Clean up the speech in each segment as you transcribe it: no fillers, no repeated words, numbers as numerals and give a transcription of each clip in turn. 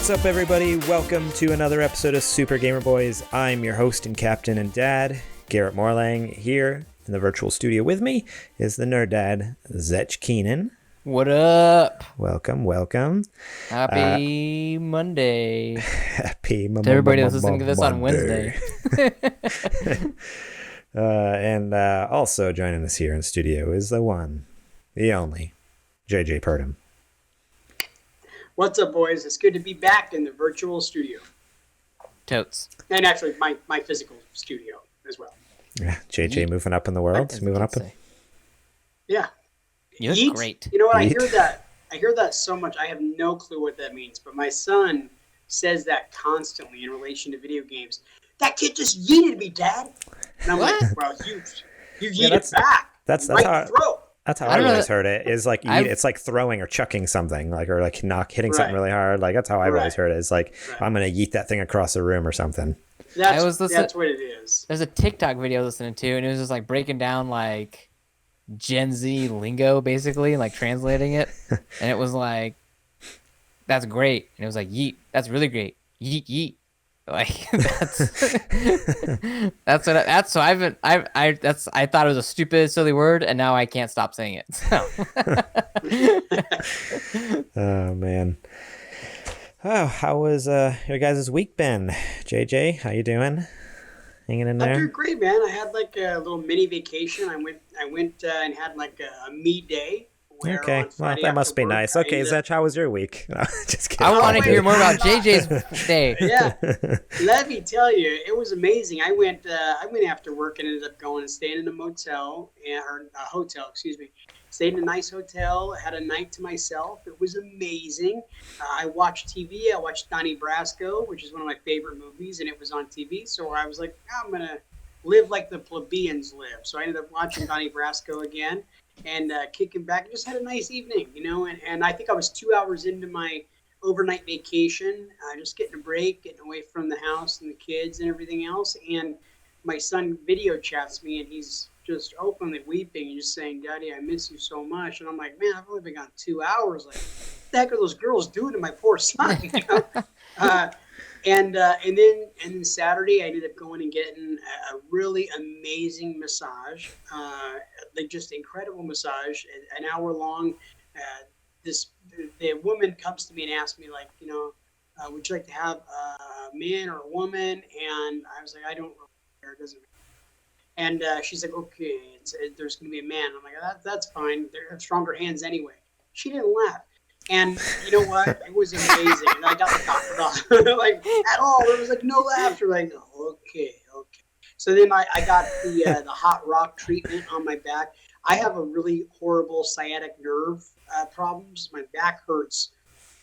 What's up, everybody? Welcome to another episode of Super Gamer Boys. I'm your host and captain and dad, Garrett Morlang. Here in the virtual studio with me is the nerd dad, Zech Keenan. What up? Welcome. Happy Monday. Happy to everybody that's listening to this on Wednesday. And also joining us here in studio is the one, the only, JJ Purdom. What's up, boys? It's good to be back in the virtual studio. Totes. And actually, my physical studio as well. Yeah, JJ moving up in the world. Moving up. Yeah. You look great. You know what? I hear that so much. I have no clue what that means. But my son says that constantly in relation to video games. That kid just yeeted me, Dad. And I'm like, well, you yeeted back. That's right how. throat. That's how I always heard it. Is like it's like throwing or chucking something, like or like hitting something really hard. Like that's how I always heard it. It's like I'm gonna yeet that thing across the room or something. That's what it is. There's a TikTok video I was listening to, and it was just like breaking down like Gen Z lingo, basically, like translating it, and it was like, "That's great," and it was like, "Yeet, that's really great, yeet yeet." Like that's so I thought it was a stupid, silly word, and now I can't stop saying it. So. Oh man. Oh, how was your guys' week been? JJ, how you doing? Hanging in there? I'm doing great, man. I had like a little mini vacation. I went and had like a me day. Okay, well, that must be nice. Okay, Zech, how was your week? No, just kidding. I want to hear more about JJ's day. Yeah, let me tell you, it was amazing. I went after work and ended up going and staying in a motel, or a hotel, excuse me. Stayed in a nice hotel, had a night to myself. It was amazing. I watched TV. I watched Donnie Brasco, which is one of my favorite movies, and it was on TV. So I was like, I'm going to live like the plebeians live. So I ended up watching Donnie Brasco again. And kicking back, and just had a nice evening, you know. And I think I was 2 hours into my overnight vacation, just getting a break, getting away from the house and the kids and everything else. And my son video chats me, and he's just openly weeping and just saying, "Daddy, I miss you so much." And I'm like, "Man, I've only been gone 2 hours. Like, what the heck are those girls doing to my poor son?" You know. And then Saturday, I ended up going and getting a really amazing massage, like just incredible massage, an hour long. The woman comes to me and asks me, like, you know, would you like to have a man or a woman? And I was like, I don't really care, it doesn't matter. And she's like, okay, there's going to be a man. I'm like, that's fine. They have stronger hands anyway. She didn't laugh. And you know what? It was amazing. And I got the like at all. There was like no laughter. Like, okay. So then I got the hot rock treatment on my back. I have a really horrible sciatic nerve problems. My back hurts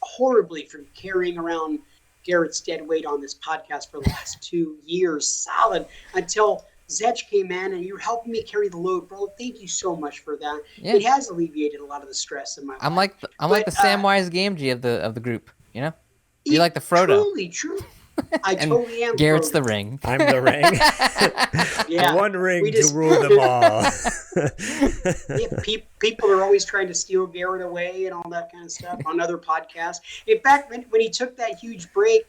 horribly from carrying around Garrett's dead weight on this podcast for the last 2 years solid until Zech came in and you're helping me carry the load, bro. Thank you so much for that. Yeah. It has alleviated a lot of the stress in my life. I'm like the Samwise Gamgee of the group, you know? You're like the Frodo. Truly true. I totally am. Garrett's Frodo. The ring. I'm the ring. Yeah. The one ring to rule them all. Yeah, people are always trying to steal Garrett away and all that kind of stuff on other podcasts. In fact, when he took that huge break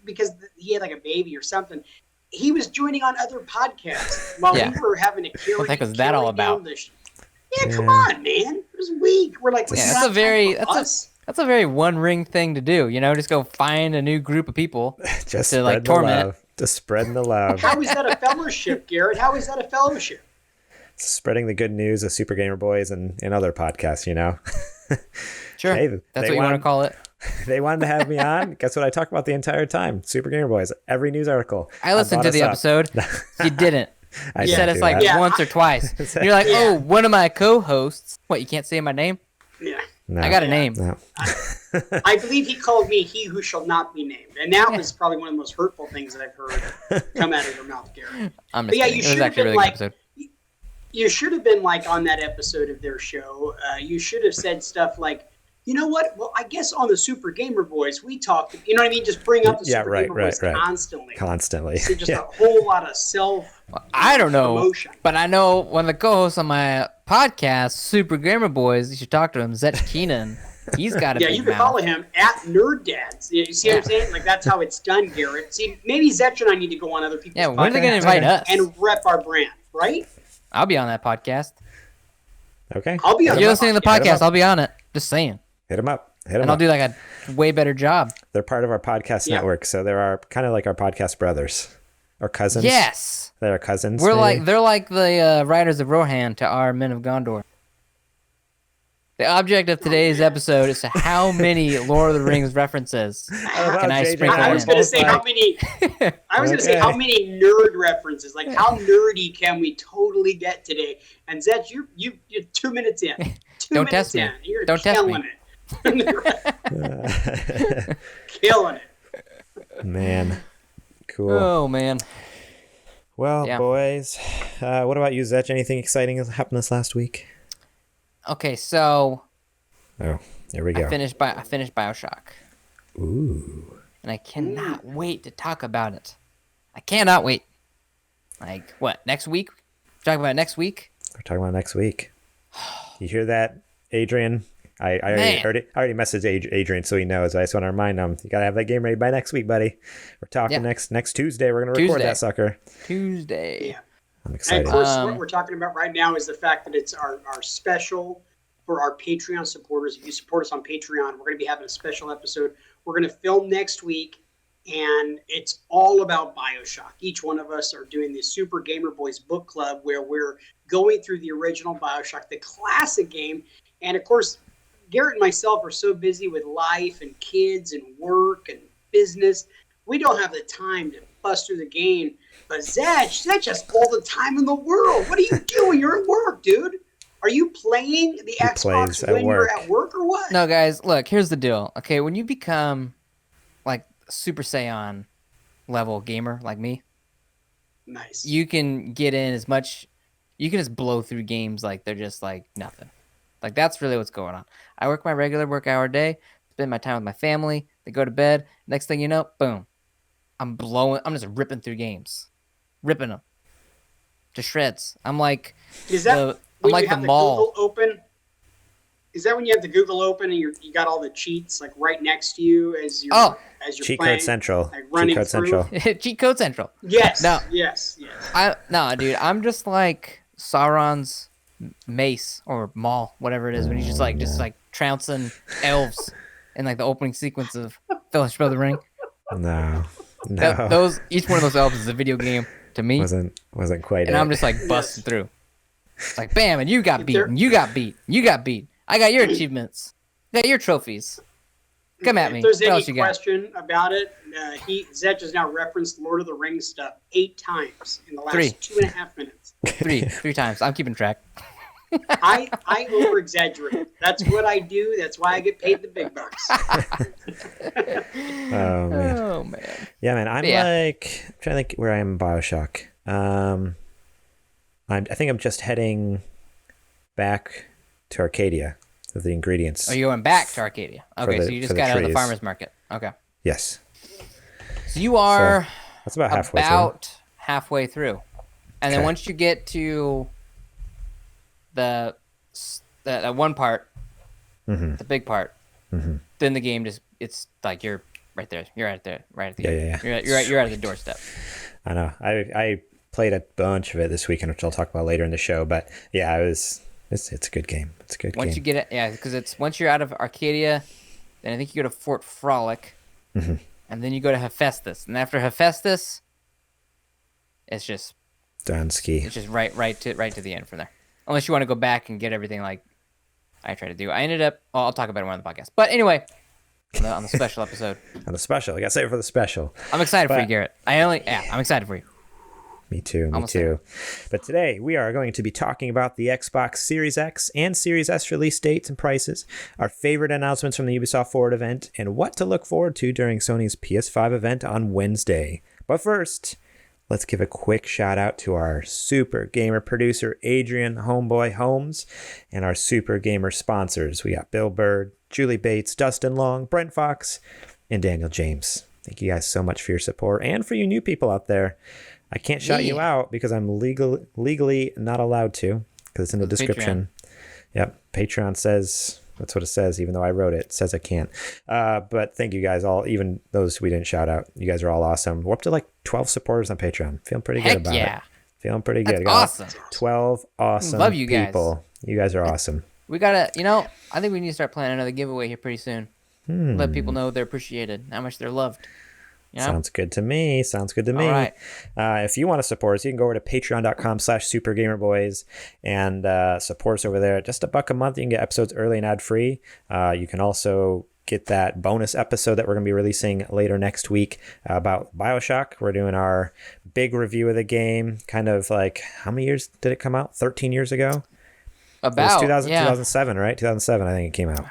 because he had like a baby or something, he was joining on other podcasts while we were having to carry. What the heck was that all about? Come on, man. It was weak. We're like, that's a very One Ring thing to do. You know, just go find a new group of people just to like torment. Love. Just spreading the love. How is that a fellowship, Garrett? How is that a fellowship? Spreading the good news of Super Gamer Boys and other podcasts, you know. Sure, hey, that's what you want to call it. They wanted to have me on. Guess what I talk about the entire time? Super Gamer Boys. Every news article. I listened to the episode. You didn't. You said it's like once or twice. You're like, oh, one of my co-hosts. What, you can't say my name? Yeah. No. I got a name. No. I believe he called me he who shall not be named. And that was probably one of the most hurtful things that I've heard come out of your mouth, Garrett. I'm just kidding. You should have been like, you should have been like on that episode of their show. You should have said stuff like, you know what? Well, I guess on the Super Gamer Boys, we talked, you know what I mean? Just bring up the Super Gamer Boys constantly. Constantly. So just a whole lot of I don't know, promotion. But I know one of the co-hosts on my podcast, Super Gamer Boys, you should talk to him, Zech Keenan. He's got a Yeah, big you can mouth. follow him at Nerd Dads. You see what I'm saying? Like, that's how it's done, Garrett. See, maybe Zetch and I need to go on other people's Yeah, when are they going to podcasts invite us? and rep our brand, right? I'll be on that podcast. Okay. I'll be If on you're the listening to the Hit 'em podcast, up. I'll be on it. Just saying. Hit them up. Hit them And up. I'll do like a way better job. They're part of our podcast Yeah. network, so they're our kind of like our podcast brothers or cousins. Yes. They're our cousins. They're maybe? like the riders of Rohan to our Men of Gondor. The object of today's episode is to how many Lord of the Rings references can I JJ. sprinkle I was in? going to say how Like- many. I was going to say Okay. how many nerd references. Like, how nerdy can we totally get today? And Zetch, you're 2 minutes in. 2 Don't minutes test me. in. You're Don't test killing me. it. Killing it. Man. Cool. Oh man. Well, Yeah. boys, what about you, Zetch? Anything exciting has happened this last week? Okay, so Oh, there we go. I finished BioShock, Ooh. and I cannot wait to talk about it. I cannot wait. Like what? Next week? Talk about it next week? We're talking about next week. You hear that, Adrian? I Man. already messaged Adrian so he knows. I just want to remind him, you got to have that game ready by next week, buddy. We're talking Yeah. next Tuesday. We're going to record Tuesday. that sucker. Tuesday. Yeah. I'm And excited. of course, what we're talking about right now is the fact that it's our special for our Patreon supporters. If you support us on Patreon, we're going to be having a special episode. We're going to film next week, and it's all about BioShock. Each one of us are doing the Super Gamer Boys book club where we're going through the original BioShock, the classic game. And of course, Garrett and myself are so busy with life and kids and work and business, we don't have the time to bust through the game. But Zetch has all the time in the world. What are you doing? You're at work, dude. Are you playing the Xbox plays at when you're work. at work or what? No, guys, look, here's the deal. Okay, when you become like Super Saiyan level gamer like me, Nice. you can get in as much. You can just blow through games like they're just like nothing. Like that's really what's going on. I work my regular work hour day, spend my time with my family, they go to bed. Next thing you know, boom, I'm just ripping through games, ripping them to shreds. I'm like, Is that I'm when like you have the the mall. Google open? Is that when you have the Google open and you got all the cheats like right next to you as you're Cheat playing? Code Central. Like Cheat running Code through? Central. Cheat Code Central. Yes. No. Yes. No, dude, I'm just like Sauron's mace or maul, whatever it is, when he's just like trouncing elves in like the opening sequence of Fellowship of the Ring. No. Each one of those elves is a video game to me, wasn't quite and it. I'm just like busting through. It's like bam, and you got beat, and you got beat, you got beat. I got your achievements, got your trophies. Come at me. If there's What any else you got? question about it, Zetch has now referenced Lord of the Rings stuff 8 times in the last 2.5 minutes. Three times. I'm keeping track. I over exaggerate. That's what I do. That's why I get paid the big bucks. Oh man. Oh man. Yeah, man. I'm Yeah. like I'm trying to think where I am in BioShock. I think I'm just heading back to Arcadia with the ingredients. Oh, you're going back to Arcadia. Okay, the- so you for just the got out of the trees. farmer's market. Okay. Yes. So you are That's about halfway halfway through. And then Okay. once you get to the one part, Mm-hmm. the big part, Mm-hmm. then the game it's like you're right there. You're right there, right at the end. Yeah. You're at the doorstep. I know. I played a bunch of it this weekend, which I'll talk about later in the show. But yeah, it's a good game. It's a good Once game. you get it, yeah, because once you're out of Arcadia, then I think you go to Fort Frolic, Mm-hmm. and then you go to Hephaestus, and after Hephaestus, it's just Dunsky. right to the end from there. Unless you want to go back and get everything like I tried to do. I ended up. I'll talk about it more on the podcast. But anyway, on the special episode, On the special. I got to save it for the special. I'm excited for But- you, Garrett. I'm excited for you. Me too. Almost But today we are going to be talking about the Xbox Series X and Series S release dates and prices, our favorite announcements from the Ubisoft Forward event, and what to look forward to during Sony's PS5 event on Wednesday. But first, let's give a quick shout out to our Super Gamer producer, Adrian Homeboy Holmes, and our Super Gamer sponsors. We got Bill Bird, Julie Bates, Dustin Long, Brent Fox, and Daniel James. Thank you guys so much for your support and for you new people out there. I can't shout you out because I'm legally not allowed to because it's in the description. Yep. Patreon says That's what it says, even though I wrote it. It says I can't. But thank you guys all, even those we didn't shout out. You guys are all awesome. We're up to like 12 supporters on Patreon. Feeling pretty good about it. Feeling pretty good. That's awesome. 12 awesome Love you guys. people. You guys are awesome. We gotta, I think we need to start planning another giveaway here pretty soon. Let people know they're appreciated, how much they're loved. Sounds good to me. All right. If you want to support us, you can go over to patreon.com/supergamerboys and support us over there. Just $1 a month. You can get episodes early and ad-free. You can also get that bonus episode that we're going to be releasing later next week about BioShock. We're doing our big review of the game. Kind of like, how many years did it come out? 13 years ago? It was 2007, right? 2007, I think it came out.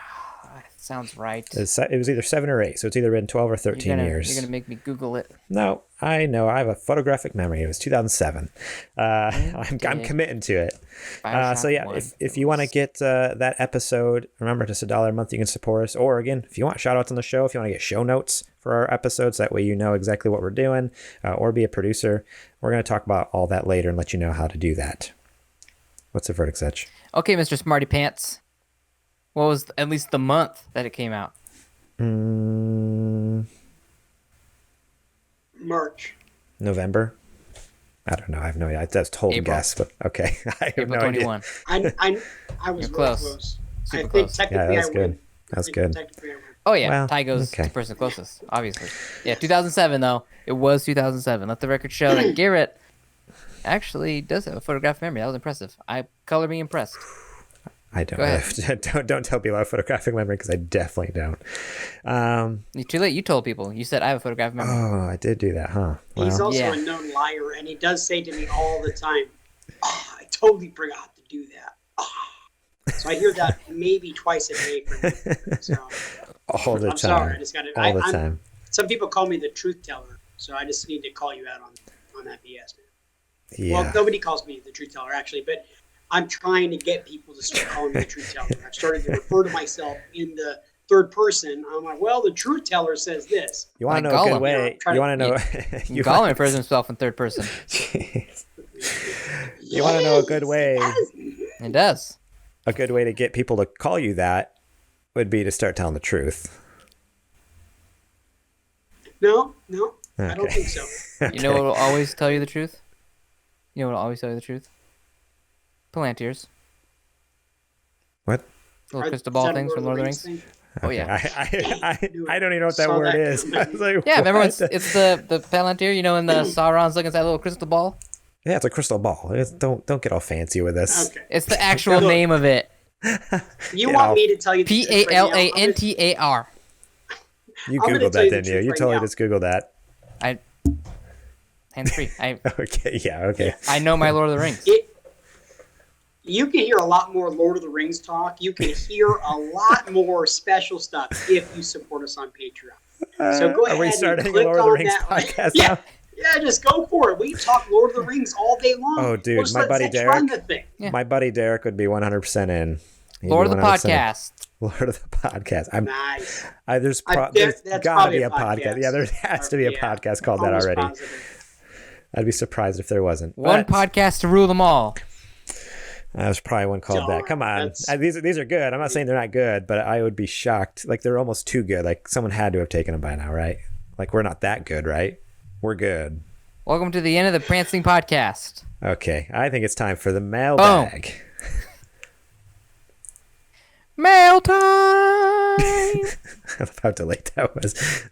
Sounds right. It was either 7 or 8, so it's either been 12 or 13 years. You're going to make me Google it. No, I know. I have a photographic memory. It was 2007. I'm committing to it. So yeah, if you want to get that episode, remember, just $1 a month you can support us. Or again, if you want shout outs on the show, if you want to get show notes for our episodes, that way you know exactly what we're doing, or be a producer. We're going to talk about all that later and let you know how to do that. What's the verdict, Setch? Okay, Mr. Smarty Pants. What was at least the month that it came out? March. November? I don't know. I have no idea. That's total guess, but okay. I have April no 21. idea. I was You're really close. close. Super I think close. technically Yeah, that's I good. win. That's good. Technically I win. Oh, yeah. Well, Tie goes okay. to the person closest, obviously. Yeah, 2007, though. It was 2007. Let the record show that Garrett actually does have a photographic memory. That was impressive. Color me impressed. I don't. Go ahead. Don't tell people I have photographic memory, because I definitely don't. You're too late. You told people. You said I have a photographic memory. Oh, I did do that, huh? He's Well, also Yeah. a known liar, and he does say to me all the time, I totally forgot to do that. So I hear that maybe twice a day from him. So all the I'm time. sorry. I just got all the time. Some people call me the truth teller, so I just need to call you out on that BS, man. Yeah. Well, nobody calls me the truth teller, actually, but I'm trying to get people to start calling me the truth teller. I've started to refer to myself in the third person. I'm like, well, the truth teller says this. You want to Like know a good Gollum. way? You know, You want to know? You Gollum refers to himself in third person. Jeez. You want to know a good way? It does. A good way to get people to call you that would be to start telling the truth. No, I don't Okay. think so. You know what will always tell you the truth? You know what will always tell you the truth? Palantirs. What? Little crystal Is ball that a things from Lord of the Rings. thing? Oh, yeah. I don't even know what that Saw word that is. coming. I was like, Yeah, remember when what? it's the Palantir, and the Sauron's looking at that little crystal ball? Yeah, it's a crystal ball. Don't get all fancy with this. Okay. It's the actual Look. name of it. You Get want off. me to tell you the truth right now? Palantar. You I'm gonna Googled tell that, you the didn't you? truth You right totally now. just Googled that. Hands free. Okay, yeah, okay. I know my Lord of the Rings. You can hear a lot more Lord of the Rings talk. You can hear a lot more special stuff if you support us on Patreon. So go ahead Are we and starting a click Lord of the on Rings that. podcast Yeah. now? Yeah, just go for it. We talk Lord of the Rings all day long. Oh, dude, We'll just my let buddy Zetch Derek- run the thing. Yeah. My buddy Derek would be 100% in. He'd Lord be of the 100% in. Podcast. Lord of the Podcast. Nice. There's I bet there's that's gotta probably be a a podcast. podcast. Yeah, there has to be a Yeah. podcast called that Almost already. positive. I'd be surprised if there wasn't. One But podcast to rule them all. there's probably one called Darn, that. Come on. that's- These are good. I'm not saying they're not good, but I would be shocked. Like, they're almost too good. Like, someone had to have taken them by now, right? Like, we're not that good, right? We're good. Welcome to the end of the Prancing Podcast. Okay, I think it's time for the mailbag. Mail time! I love how delayed that was.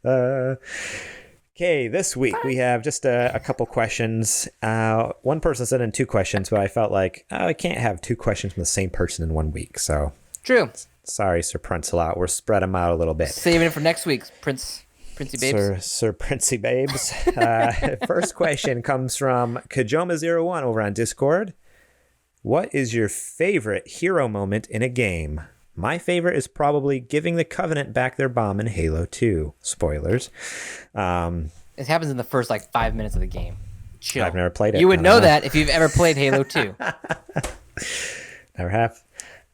Okay, this week we have just a couple questions. One person sent in 2 questions, but I felt like I can't have 2 questions from the same person in 1 week. So True. sorry, Sir Prince-a-lot. We'll spread them out a little bit. Saving it for next week, Princey Babes. Sir Princey Babes. First question comes from Kajoma01 over on Discord. What is your favorite hero moment in a game? My favorite is probably giving the Covenant back their bomb in Halo 2. Spoilers. It happens in the first 5 minutes of the game. Chill. I've never played it. You would I know don't that if you've ever played Halo 2. Never have.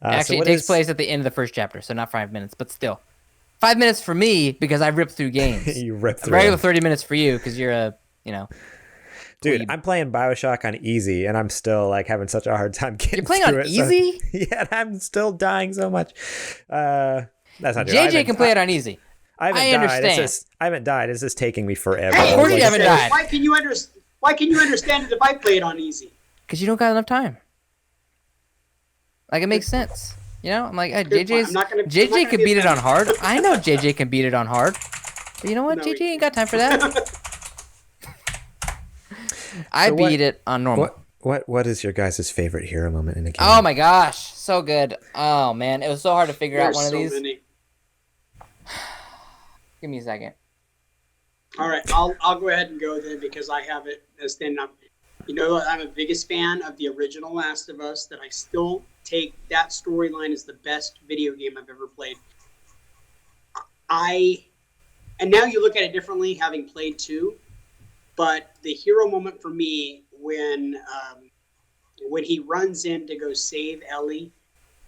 Actually, it takes place at the end of the first chapter, so not 5 minutes, but still. 5 minutes for me because I rip through games. You rip through Regular them. 30 minutes for you because you're a, Dude, Plebe. I'm playing Bioshock on easy, and I'm still like having such a hard time getting You're playing through on it. easy? So, yeah, I'm still dying so much. That's not true. JJ can play it on easy. I haven't I died. understand. I haven't died. It's just taking me forever. Hey, Of course Like, you haven't died. Why can you understand it if I play it on easy? Because you don't got enough time. Like, it makes sense. You know? I'm like, hey, Good point. JJ I'm not gonna can be beat it on offended. hard. I know JJ can beat it on hard. But you know what? No, JJ he ain't got time for that. I So what- beat it on normal. What is your guys' favorite hero moment in the game? Oh my gosh, so good. Oh man, it was so hard to figure out There's one of so these. many. Give me a second. All right, I'll go ahead and go then because I have it as stand up. You know, I'm a biggest fan of the original Last of Us. That I still take that storyline as the best video game I've ever played. And now you look at it differently, having played 2. But the hero moment for me when he runs in to go save Ellie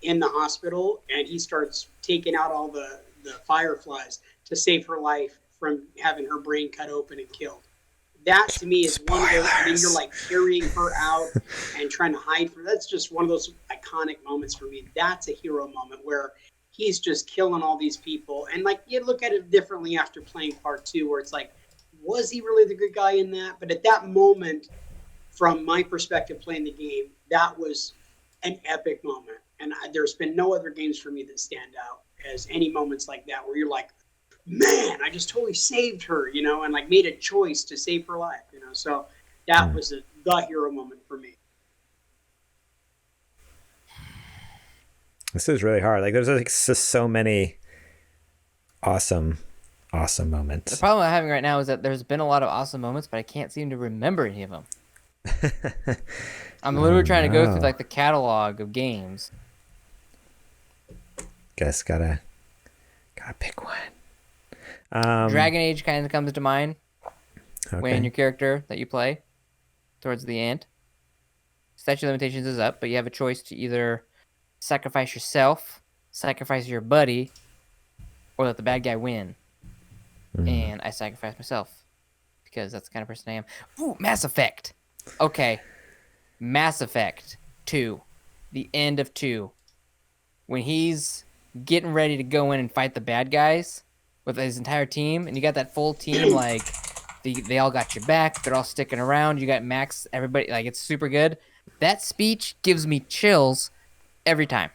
in the hospital and he starts taking out all the fireflies to save her life from having her brain cut open and killed. That to me is one of those. I mean, you're like carrying her out and trying to hide from. That's just one of those iconic moments for me. That's a hero moment where he's just killing all these people. And like you look at it differently after playing part 2, where it's like, was he really the good guy in that? But at that moment, from my perspective playing the game, that was an epic moment. And there's been no other games for me that stand out as any moments like that where you're like, man, I just totally saved her, you know, and like made a choice to save her life, you know. So that was the hero moment for me. This is really hard. Like, there's like just so many awesome moments. The problem I'm having right now is that there's been a lot of awesome moments, but I can't seem to remember any of them. I'm literally trying to go through like the catalog of games. Guess gotta pick one. Dragon Age kind of comes to mind when your character that you play towards the end. Statute of Limitations is up, but you have a choice to either sacrifice yourself, sacrifice your buddy, or let the bad guy win. And I sacrificed myself because that's the kind of person I am. Ooh, Mass Effect. Okay. Mass Effect 2. The end of 2. When he's getting ready to go in and fight the bad guys with his entire team, and you got that full team, like, they all got your back, they're all sticking around, you got Max, everybody, like, it's super good. That speech gives me chills every time.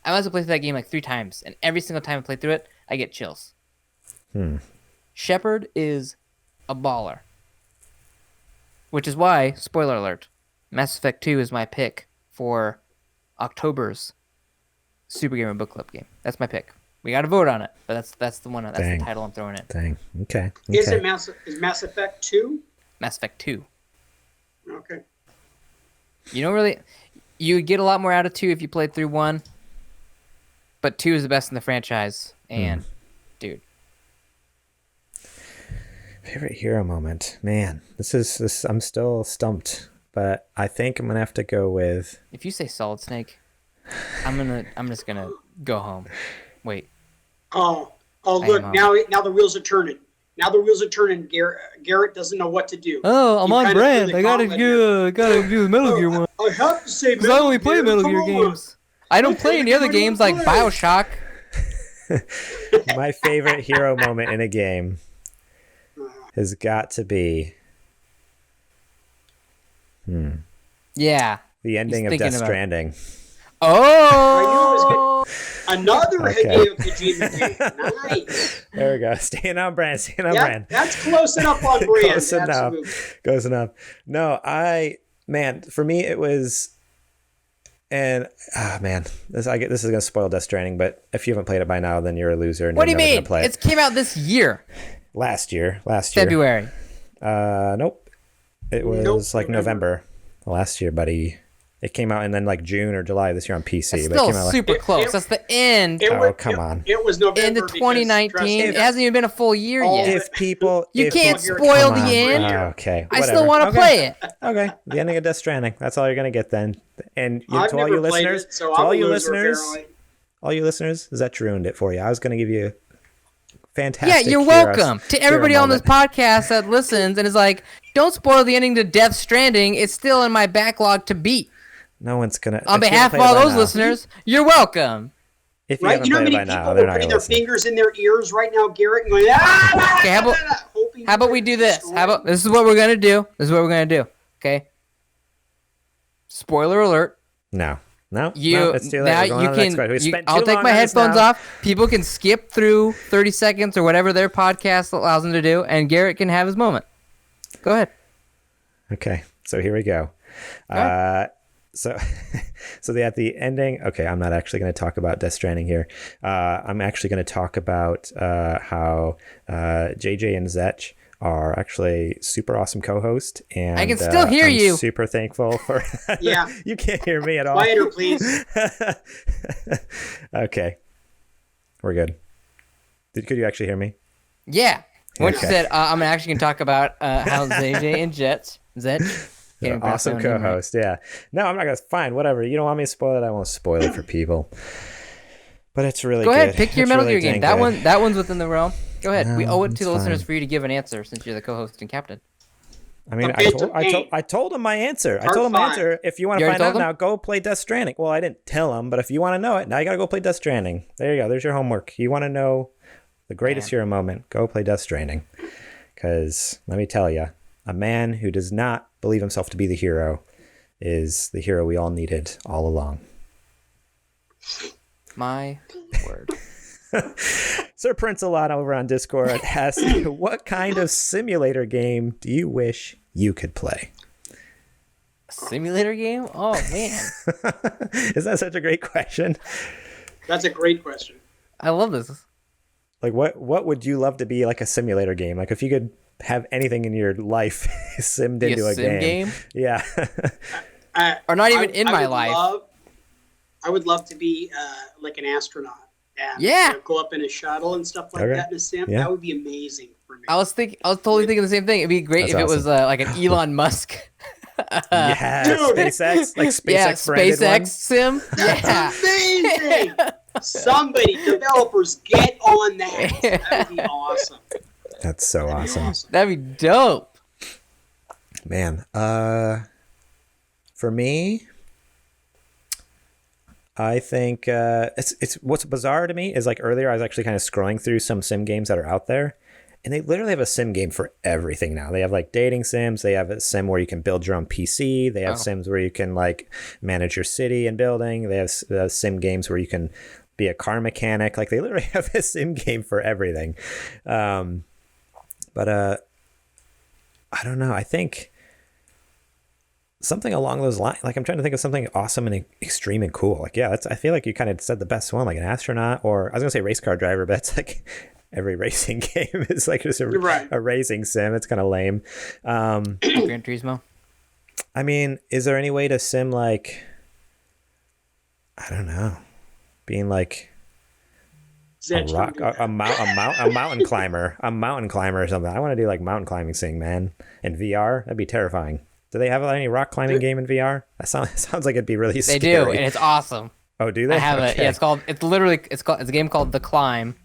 I must have played through that game like 3 times, and every single time I play through it, I get chills. Shepard is a baller. Which is why, spoiler alert, Mass Effect 2 is my pick for October's Super Gamer Book Club game. That's my pick. We got to vote on it, but that's the one. That's the title I'm throwing in. Dang. Okay. Is Mass Effect 2? Mass Effect 2. Okay. You don't really... You would get a lot more out of 2 if you played through 1, but 2 is the best in the franchise, and, dude. Favorite hero moment, man. This. I'm still stumped, but I think I'm gonna have to go with. If you say Solid Snake, I'm just gonna go home. Wait. Oh, look, now the wheels are turning. Now the wheels are turning. Garrett doesn't know what to do. Oh, I'm You on kinda brand. threw I the gotta gauntlet do the Metal Gear one. I have to say, Because I only play Metal Gear games. I don't play any other games like Bioshock. My favorite hero moment in a game has got to be Yeah. the ending of thinking Death about it. Stranding. Oh! Another Okay. Hideo Kojima game. Nice. There we go. Staying on brand. Yeah, that's close enough on brand. Close enough. Absolutely. Close enough. No, for me it was, and this is gonna spoil Death Stranding. But if you haven't played it by now, then you're a loser. And What do you you're never mean? gonna play it. It came out this year. Last year. February. Nope. It was like November last year, buddy. It came out in then like June or July this year on PC. It's but still it came out super close. That's the end. come on. It was November. End of 2019. It hasn't even been a full year yet. If people, You if can't people- spoil come the on. end. Okay, I whatever. still want to Okay. play it. Okay, the ending of Death Stranding. That's all you're gonna get then. And I've to all never you played listeners, it, so I'm a loser, apparently. all you listeners, is that ruined it for you. I was gonna give you fantastic. Yeah, you're welcome. To everybody on this podcast that listens and is like, don't spoil the ending to Death Stranding. It's still in my backlog to beat. No one's gonna. On behalf of all those listeners, you're welcome. If you right? You know how many people are putting their fingers in their ears right now, Garrett, and going, okay, how about we do this? This is what we're gonna do. Okay. Spoiler alert. No, it's too late. Now you can. I'll take my headphones off. People can skip through 30 seconds or whatever their podcast allows them to do, and Garrett can have his moment. Go ahead. Okay, so here we go. So at the ending, okay, I'm not actually going to talk about Death Stranding here. I'm actually going to talk about how JJ and Zetch are actually super awesome co-host, and I can still hear you. Super thankful for. Yeah, you can't hear me at all. Quieter, please. Okay, we're good. Could you actually hear me? Yeah. When you said, I'm actually going to talk about how JJ and Zetch. Awesome co-host, yeah. No, I'm not gonna. Fine, whatever. You don't want me to spoil it. I won't spoil it for people. But it's really good. Go ahead, pick your Metal Gear game. That one's within the realm. Go ahead. We owe it to the listeners for you to give an answer since you're the co-host and captain. I mean, I told him my answer. I told him my answer. If you want to find out now, go play Death Stranding. Well, I didn't tell him, but if you want to know it, now you gotta go play Death Stranding. There you go. There's your homework. You want to know the greatest hero moment? Go play Death Stranding. Because let me tell you, a man who does not believe himself to be the hero is the hero we all needed all along. My word. Sir Prince a lot over on Discord asks, what kind of simulator game do you wish you could play? A simulator game? Oh, man. Is that such a great question? That's a great question. I love this. Like, what would you love to be like a simulator game? Like, if you could have anything in your life simmed into a game. Yeah. Or not even in my life. I would love to be like an astronaut. And, go up in a shuttle and stuff like that in a sim. Yeah. That would be amazing for me. I was totally thinking the same thing. It'd be great if it was like an Elon Musk. SpaceX, like SpaceX sim. Yeah, amazing. Somebody, developers, get on that. That would be awesome. That's so awesome. That'd be dope. Man, for me, I think it's what's bizarre to me is like earlier I was actually kind of scrolling through some sim games that are out there, and they literally have a sim game for everything now. They have like dating sims. They have a sim where you can build your own PC. They have sims where you can like manage your city and building. They have sim games where you can be a car mechanic. Like they literally have a sim game for everything. But I don't know. I think something along those lines. Like I'm trying to think of something awesome and extreme and cool. Like I feel like you kind of said the best one, like an astronaut, or I was gonna say race car driver, but it's like every racing game is like just a racing sim. It's kind of lame. Gran Turismo. I mean, is there any way to sim like I don't know, being like a mountain climber or something. I want to do like mountain climbing thing, man. In VR, that'd be terrifying. Do they have any rock climbing game in VR? That sounds like it'd be really scary. They do, and it's awesome. Oh, do they? I have it. Yeah, it's a game called The Climb.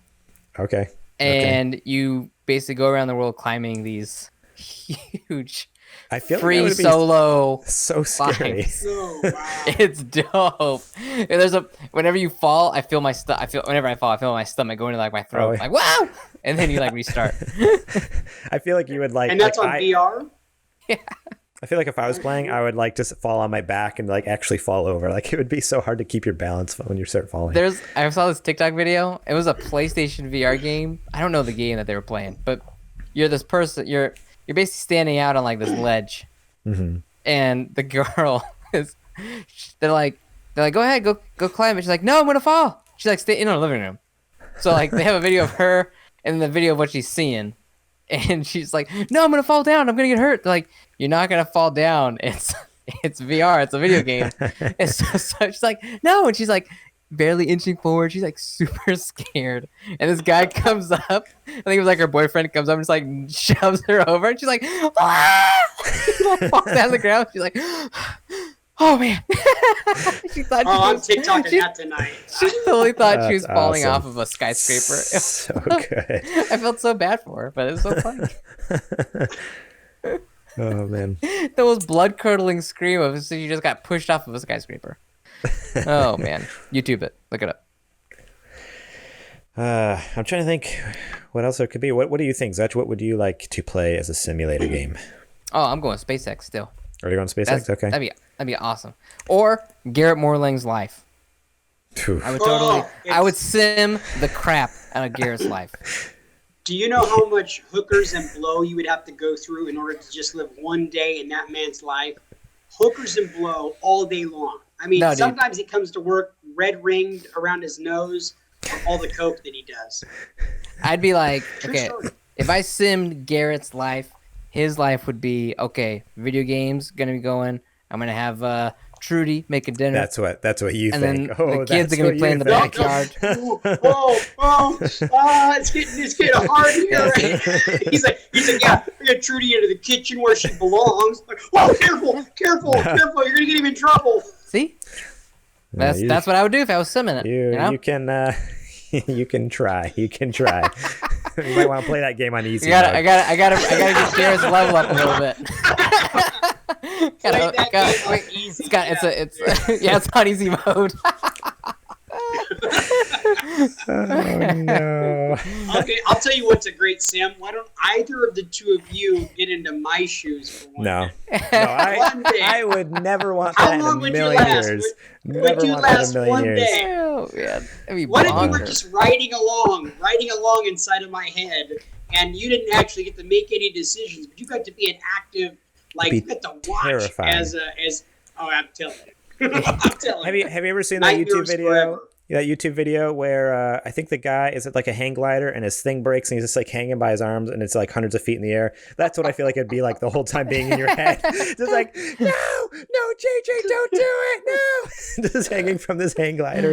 Okay. And you basically go around the world climbing these huge I feel free like that solo be so scary. Oh, wow. It's dope. And whenever you fall, whenever I fall, I feel my stomach going to like my throat. Like wow, and then you like restart. I feel like you would like. And that's on VR. Yeah. I feel like if I was playing, I would like just fall on my back and like actually fall over. Like it would be so hard to keep your balance when you start falling. I saw this TikTok video. It was a PlayStation VR game. I don't know the game that they were playing, but you're this person. You're basically standing out on like this ledge, and the girl is. They're like, go ahead, go climb it. She's like, no, I'm gonna fall. She's like, stay in her living room. So like they have a video of her and the video of what she's seeing, and she's like, no, I'm gonna fall down. I'm gonna get hurt. They're like, you're not gonna fall down. It's VR. It's a video game. And so she's like, no, and she's like barely inching forward. She's like super scared. And this guy comes up. I think it was like her boyfriend comes up and just like shoves her over. And she's like, ah! She like falls down the ground. She's like, Oh man. She thought I'm TikToking that tonight. She totally thought she was That's falling awesome. off of a skyscraper. So good. I felt so bad for her, but it was so funny. Oh man. That was blood-curdling scream of so you just got pushed off of a skyscraper. Oh man. YouTube it. Look it up. I'm trying to think what else there could be. What do you think, Zach? What would you like to play as a simulator game? Oh, I'm going SpaceX still. Are you going SpaceX? Okay. That'd be awesome. Or Garrett Morling's life. Phew. I would sim the crap out of Garrett's life. Do you know how much hookers and blow you would have to go through in order to just live one day in that man's life? Hookers and blow all day long. I mean, sometimes he comes to work red ringed around his nose from all the coke that he does. I'd be like, True okay, story. if I simmed Garrett's life, his life would be, okay, video games gonna be going. I'm gonna have Trudy making dinner. That's what you and think. then the kids are gonna be playing in the backyard. It's getting hard here. Right? He's like, yeah, we got Trudy into the kitchen where she belongs. Like, whoa, careful! You're gonna get him in trouble. See, that's what I would do if I was simming it. You can you can try. You might want to play that game on easy. I gotta get Garrett's level up a little bit. It's on easy mode. Oh no. Okay, I'll tell you what's a great sim. Why don't either of the two of you get into my shoes for one day? I would never want that in a million years. Would you last one day? Oh, man. What if you were just riding along inside of my head, and you didn't actually get to make any decisions, but you got to be an active, like, you got to watch terrifying. I'm telling you. Have you ever seen that YouTube video? Forever. That YouTube video where I think the guy is at like a hang glider and his thing breaks and he's just like hanging by his arms and it's like hundreds of feet in the air. That's what I feel like it'd be like the whole time being in your head. Just like, no, JJ, don't do it, no. Just hanging from this hang glider.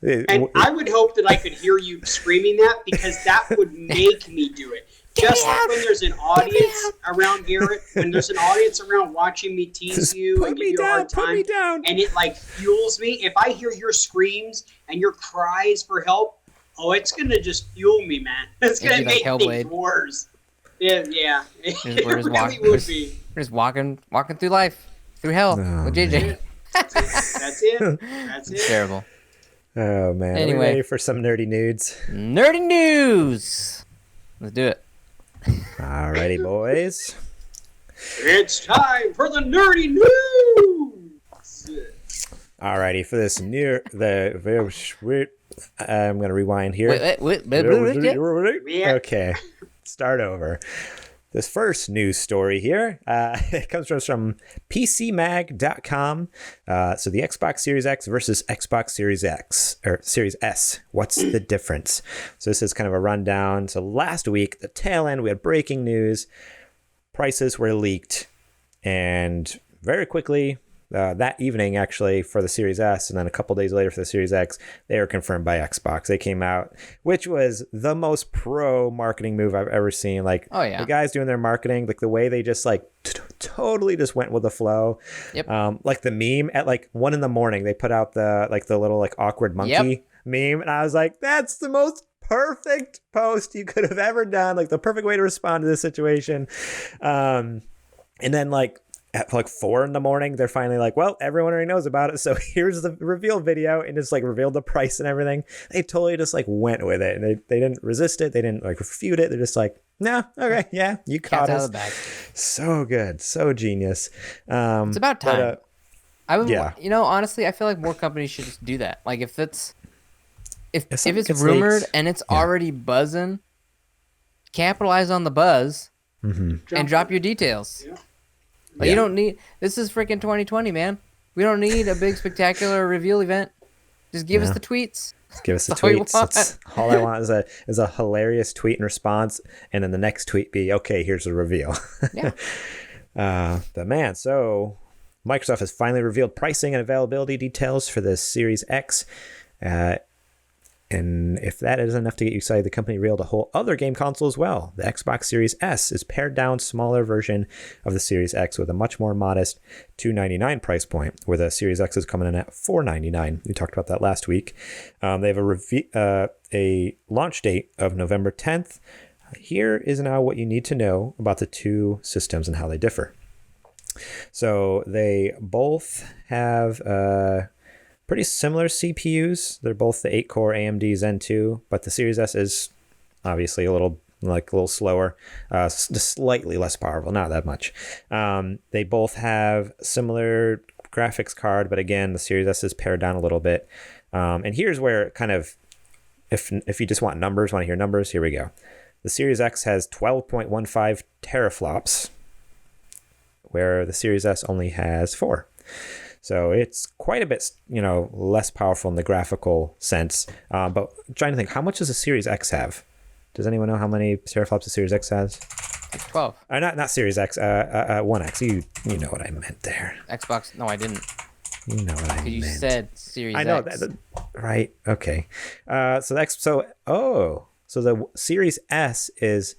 And I would hope that I could hear you screaming that because that would make me do it. Just like when there's an audience around Garrett, when there's an audience around watching me tease you and give you a hard time, and it like fuels me. If I hear your screams and your cries for help, it's gonna just fuel me, man. It's gonna make things worse. Yeah. It really would be. We're just walking through life, through hell with JJ. That's it. It's terrible. Oh man. Anyway, are we ready for some nerdy nudes? Nerdy news. Let's do it. Alrighty, boys. It's time for the nerdy news. Alrighty, for this I'm gonna rewind here. Wait. Okay, start over. This first news story here, it comes from PCMag.com. So the Xbox Series X versus Xbox Series X or Series S. What's the difference? So this is kind of a rundown. So last week, the tail end, we had breaking news. Prices were leaked, and very quickly, that evening actually for the Series S, and then a couple days later for the Series X, they were confirmed by Xbox. They came out, which was the most pro marketing move I've ever seen. Like, the guys doing their marketing, like the way they just like totally just went with the flow. Yep. Like the meme at like 1 a.m, they put out the little like awkward monkey meme, and I was like, that's the most perfect post you could have ever done. Like the perfect way to respond to this situation. And then like at like 4 a.m, they're finally like, well, everyone already knows about it, so here's the reveal video, and just like revealed the price and everything. They totally just like went with it, and they didn't resist it, they didn't like refute it. They're just like, no, okay, yeah, you caught us. So good, so genius. It's about time. Honestly, I feel like more companies should just do that. Like if it's rumored and it's already buzzing, capitalize on the buzz and drop your details. You don't need. This is freaking 2020, man. We don't need a big spectacular reveal event. Just give us the tweets. Just give us the tweets. All I want is a hilarious tweet in response, and then the next tweet be, okay, here's the reveal. But man, so Microsoft has finally revealed pricing and availability details for the Series X. And if that isn't enough to get you excited, the company revealed a whole other game console as well. The Xbox Series S is pared down, smaller version of the Series X with a much more modest $299 price point, where the Series X is coming in at $499. We talked about that last week. They have a launch date of November 10th. Here is now what you need to know about the two systems and how they differ. So they both have pretty similar CPUs. They're both the 8-core AMD Zen 2, but the Series S is obviously a little slower, just slightly less powerful, not that much. They both have similar graphics card, but again, the Series S is pared down a little bit. And here's where kind of, if you just want numbers, want to hear numbers, here we go. The Series X has 12.15 teraflops, where the Series S only has 4. So it's quite a bit, less powerful in the graphical sense. But I'm trying to think, how much does the Series X have? Does anyone know how many teraflops the Series X has? 12. Not Series X, One X. You know what I meant there. Xbox. No, I didn't. You know what I meant. You said Series X. I know that. Right. Okay. So the Series S is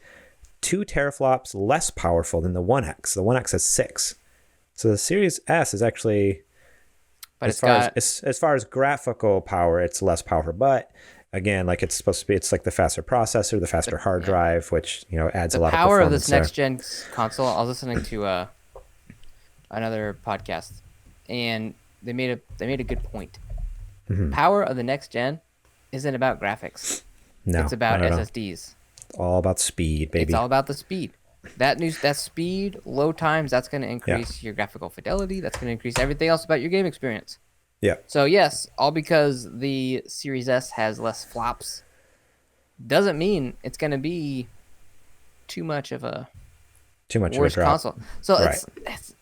2 teraflops less powerful than the One X. The One X has 6. So the Series S is actually, but as far as graphical power, it's less powerful. But again, like it's supposed to be, it's like the faster processor, the faster hard drive, which adds a lot of performance. The power of this next gen console. I was listening to another podcast, and they made a good point. Mm-hmm. Power of the next gen isn't about graphics. No, it's about SSDs. It's all about speed, baby. It's all about the speed. That speed, load times, that's going to increase your graphical fidelity. That's going to increase everything else about your game experience. Yeah. So yes, all because the Series S has less flops doesn't mean it's going to be too much of a worse console. So right. it's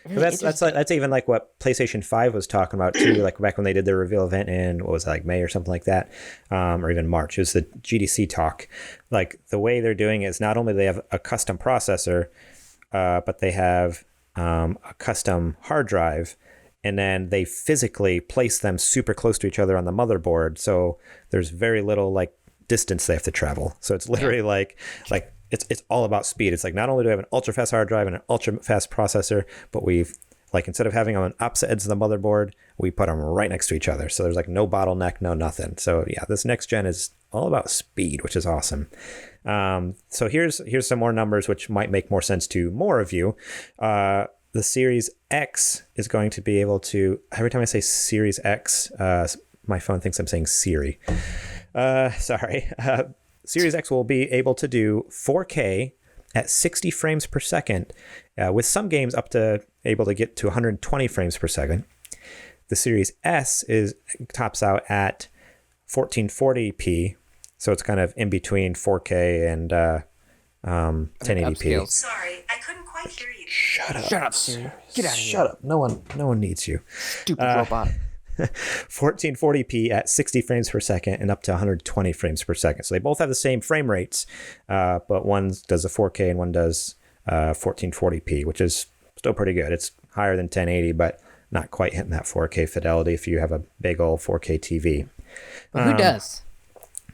really that's even like what PlayStation 5 was talking about too, like back when they did their reveal event in, what was it, like May or something like that, or even March. It was the GDC talk. Like the way they're doing it is not only they have a custom processor, but they have a custom hard drive, and then they physically place them super close to each other on the motherboard. So there's very little like distance they have to travel. So it's literally like it's all about speed. It's like not only do we have an ultra fast hard drive and an ultra fast processor, but we've like instead of having them on opposite ends of the motherboard, we put them right next to each other. So there's like no bottleneck, no nothing. So yeah, this next gen is all about speed, which is awesome. So here's some more numbers which might make more sense to more of you. The Series X is going to be able to, every time I say Series X, my phone thinks I'm saying Siri. Sorry. Series X will be able to do 4K at 60 frames per second, with some games up to able to get to 120 frames per second. The Series S tops out at 1440p, so it's kind of in between 4K and 1080p. Sorry, I couldn't quite hear you. Shut up, Siri. Get out of here. Shut up. No one needs you. Stupid robot. 1440p at 60 frames per second and up to 120 frames per second. So they both have the same frame rates, but one does a 4K and one does 1440p, which is still pretty good. It's higher than 1080, but not quite hitting that 4K fidelity if you have a big old 4K TV. But who does?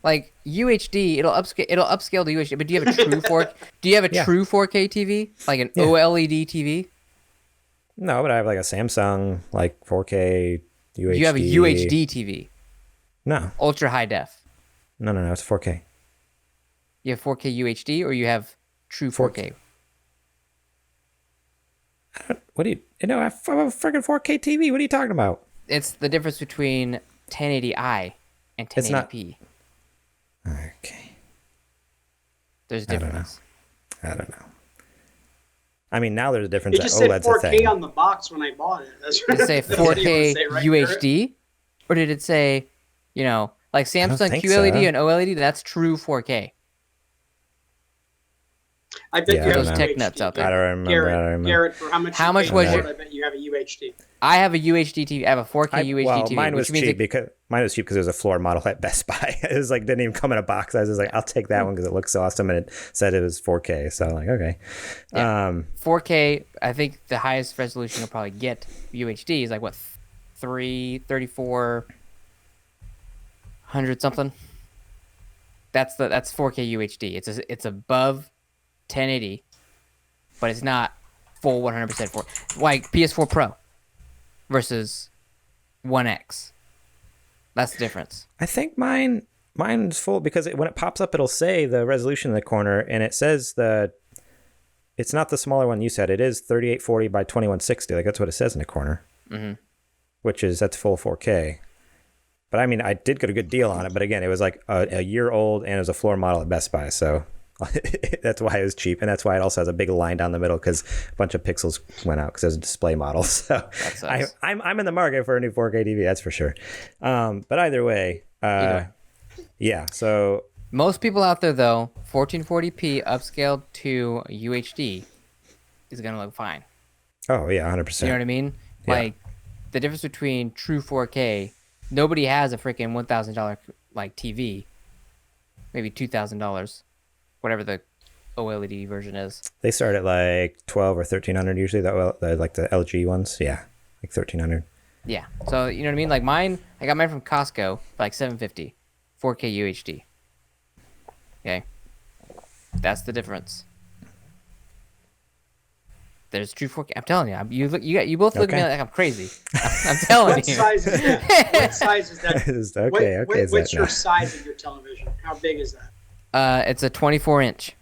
Like UHD, it'll upscale to UHD. But do you have a true 4? Do you have a true 4K TV, like an OLED TV? No, but I have like a Samsung like 4K UHD. You have a UHD TV. No. Ultra high def. No, it's 4K. You have 4K UHD, or you have true 4K? What do you? I have a freaking 4K TV. What are you talking about? It's the difference between 1080i and 1080p. Okay. There's a difference. I don't know. I mean, now there's a difference. It just said 4K on the box when I bought it. That's right. Did it say 4K UHD? Or did it say, like Samsung QLED and OLED, that's true 4K? I bet you have those tech nuts out there. I don't remember. Garrett, for how much was your? I bet you have a UHD. I have a UHD TV. I have a 4K UHD TV. Mine was cheap because it was a floor model at Best Buy. It was like didn't even come in a box. I was just like, I'll take that one because it looks awesome, and it said it was 4K. So I'm like, okay. Yeah. 4K. I think the highest resolution you'll probably get UHD is like what, 3400 something. That's 4K UHD. It's above 1080, but it's not full 100% for like PS4 Pro versus One X. That's the difference. I think mine's full because when it pops up, it'll say the resolution in the corner, and it says it's not the smaller one you said. It is 3840 by 2160. Like that's what it says in the corner, that's full 4K. But I mean, I did get a good deal on it. But again, it was like a year old, and it was a floor model at Best Buy, so that's why it was cheap, and that's why it also has a big line down the middle because a bunch of pixels went out because it was a display model. So I'm in the market for a new 4K TV, that's for sure. But either way. Yeah. So most people out there though, 1440p upscaled to UHD is gonna look fine. Oh yeah, 100%. You know what I mean? Yeah. Like the difference between true 4K. Nobody has a freaking $1,000 like TV, maybe $2,000, whatever the OLED version is. They start at like 12 or 1300 usually. Like the LG ones, yeah, like 1300. Yeah. So you know what I mean? Like mine, I got mine from Costco for like $750, 4K UHD. Okay, that's the difference. There's true 4K. I'm telling you, you both look at me like I'm crazy. I'm telling What you. size is that? What size is that? What's your size of your television? How big is that? It's a 24-inch.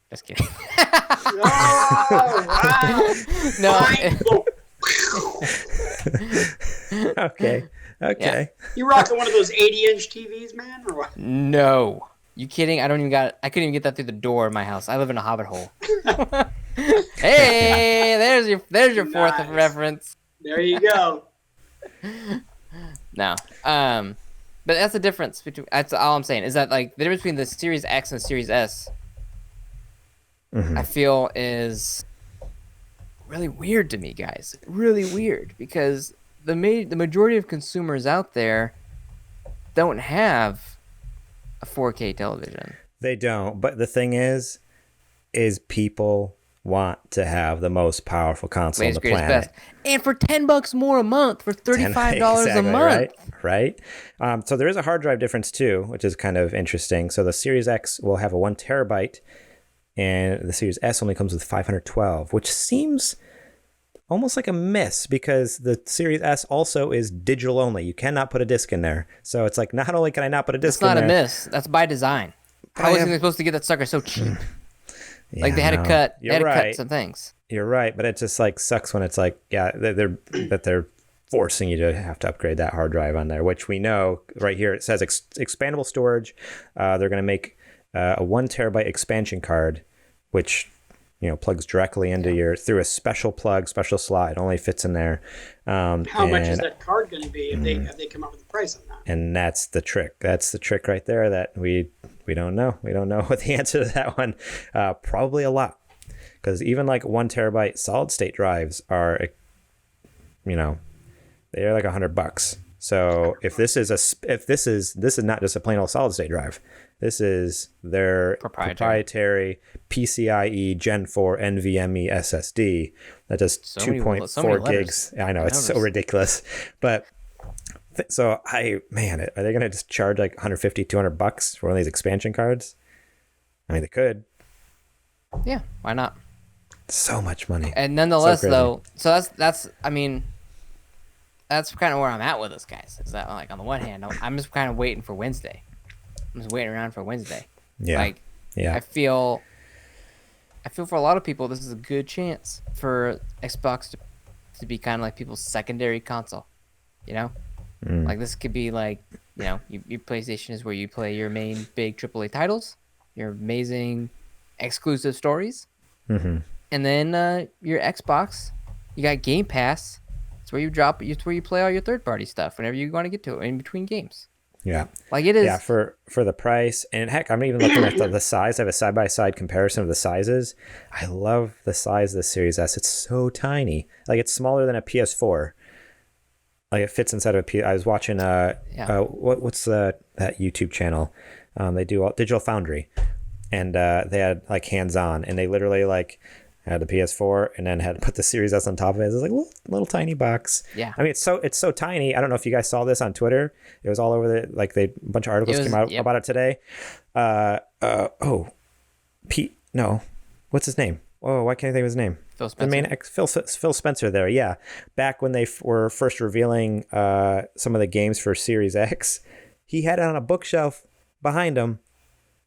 Just kidding. Oh, wow. No. Okay. Yeah. You rocking one of those 80-inch TVs, man, or what? No. You kidding? I couldn't even get that through the door of my house. I live in a hobbit hole. Hey, there's your fourth Nice. reference. There you go. No. But that's the difference between. That's all I'm saying is that like the difference between the Series X and the Series S, I feel is really weird to me, guys. Really weird because the majority of consumers out there don't have a 4K television. They don't. But the thing is people want to have the most powerful console on the planet. Best. And for $10 more a month, for $35 exactly, a month. Right. So there is a hard drive difference too, which is kind of interesting. So the Series X will have a 1 terabyte, and the Series S only comes with 512, which seems almost like a miss because the Series S also is digital only. You cannot put a disc in there. So it's like, not only can I not put a disc in there. That's not a miss. That's by design. How was they supposed to get that sucker so cheap? Like they had to cut. They had to cut some things. You're right, but it just like sucks when it's like, yeah, they're forcing you to have to upgrade that hard drive on there, which we know right here it says expandable storage. They're going to make a 1 terabyte expansion card, which plugs directly into through a special slot. It only fits in there. How much is that card going to be if they come up with a price on that? And that's the trick. That's the trick right there that we don't know. We don't know what the answer to that one. Probably a lot, because even like 1 terabyte solid state drives are, they're like $100. So if this is not just a plain old solid state drive, this is their proprietary PCIe Gen 4 NVMe SSD that does 2.4 gigs. I know it's so ridiculous, but so are they going to just charge like $150, $200 for one of these expansion cards? I mean, they could. Yeah, why not? So much money. And nonetheless, though, so that's kind of where I'm at with this, guys. Is that like on the one hand, I'm just kind of waiting for Wednesday. I'm just waiting around for Wednesday. Yeah. I feel for a lot of people this is a good chance for Xbox to be kind of like people's secondary console. Like this could be like your PlayStation is where you play your main big AAA titles, your amazing exclusive stories, and then your Xbox, you got Game Pass. It's where it's where you play all your third party stuff whenever you want to get to it in between games. Yeah. Like it is. Yeah, for the price. And heck, I'm even looking at the size. I have a side-by-side comparison of the sizes. I love the size of the Series S. It's so tiny. Like it's smaller than a PS4. Like it fits inside of a PS. I was watching what's that YouTube channel? They do Digital Foundry. And they had like hands-on, and they literally like had the PS4, and then had to put the Series S on top of it. It was like a little tiny box. Yeah. I mean, it's so tiny. I don't know if you guys saw this on Twitter. It was all over a bunch of articles came out about it today. Pete, no, what's his name? Oh, why can't I think of his name? Phil Spencer. The main Phil Spencer there. Yeah. Back when they were first revealing some of the games for Series X, he had it on a bookshelf behind him,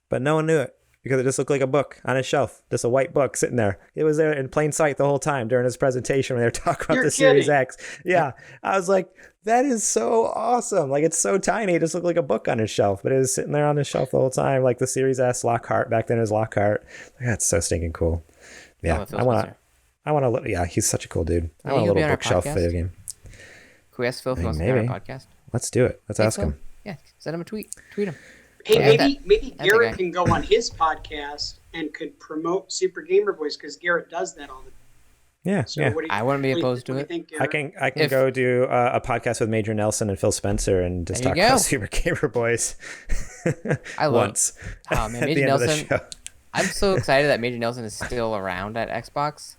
but no one knew it because it just looked like a book on his shelf, just a white book sitting there. It was there in plain sight the whole time during his presentation when they were talking about the Series X. Yeah. I was like, that is so awesome. Like, it's so tiny. It just looked like a book on his shelf, but it was sitting there on his shelf the whole time. Like the Series S Lockhart back then, his Lockhart. Like, that's so stinking cool. Yeah. I want to, yeah, he's such a cool dude. I want a little bookshelf video game. Can we ask Phil if he wants to be on our podcast? Let's do it. Let's ask him. Yeah. Send him a tweet. Tweet him. Hey, maybe Garrett can go on his podcast and could promote Super Gamer Boys because Garrett does that all the time. Yeah, So yeah. I wouldn't be opposed to it. Think, I can go do a podcast with Major Nelson and Phil Spencer and just talk about Super Gamer Boys. I love once. Oh man, at Major the end of the Nelson. show. I'm so excited that Major Nelson is still around at Xbox.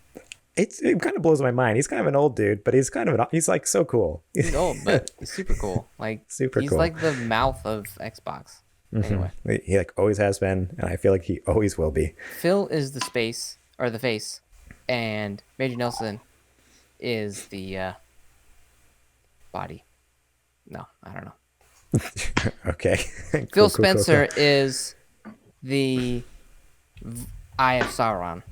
It kind of blows my mind. He's kind of an old dude, but he's he's like so cool. He's old, but he's super cool. Like Super he's cool. like the mouth of Xbox. Anyway, He like always has been, and I feel like he always will be. Phil is the face, and Major Nelson is the body. No, I don't know. Okay. Phil Spencer is the Eye of Sauron,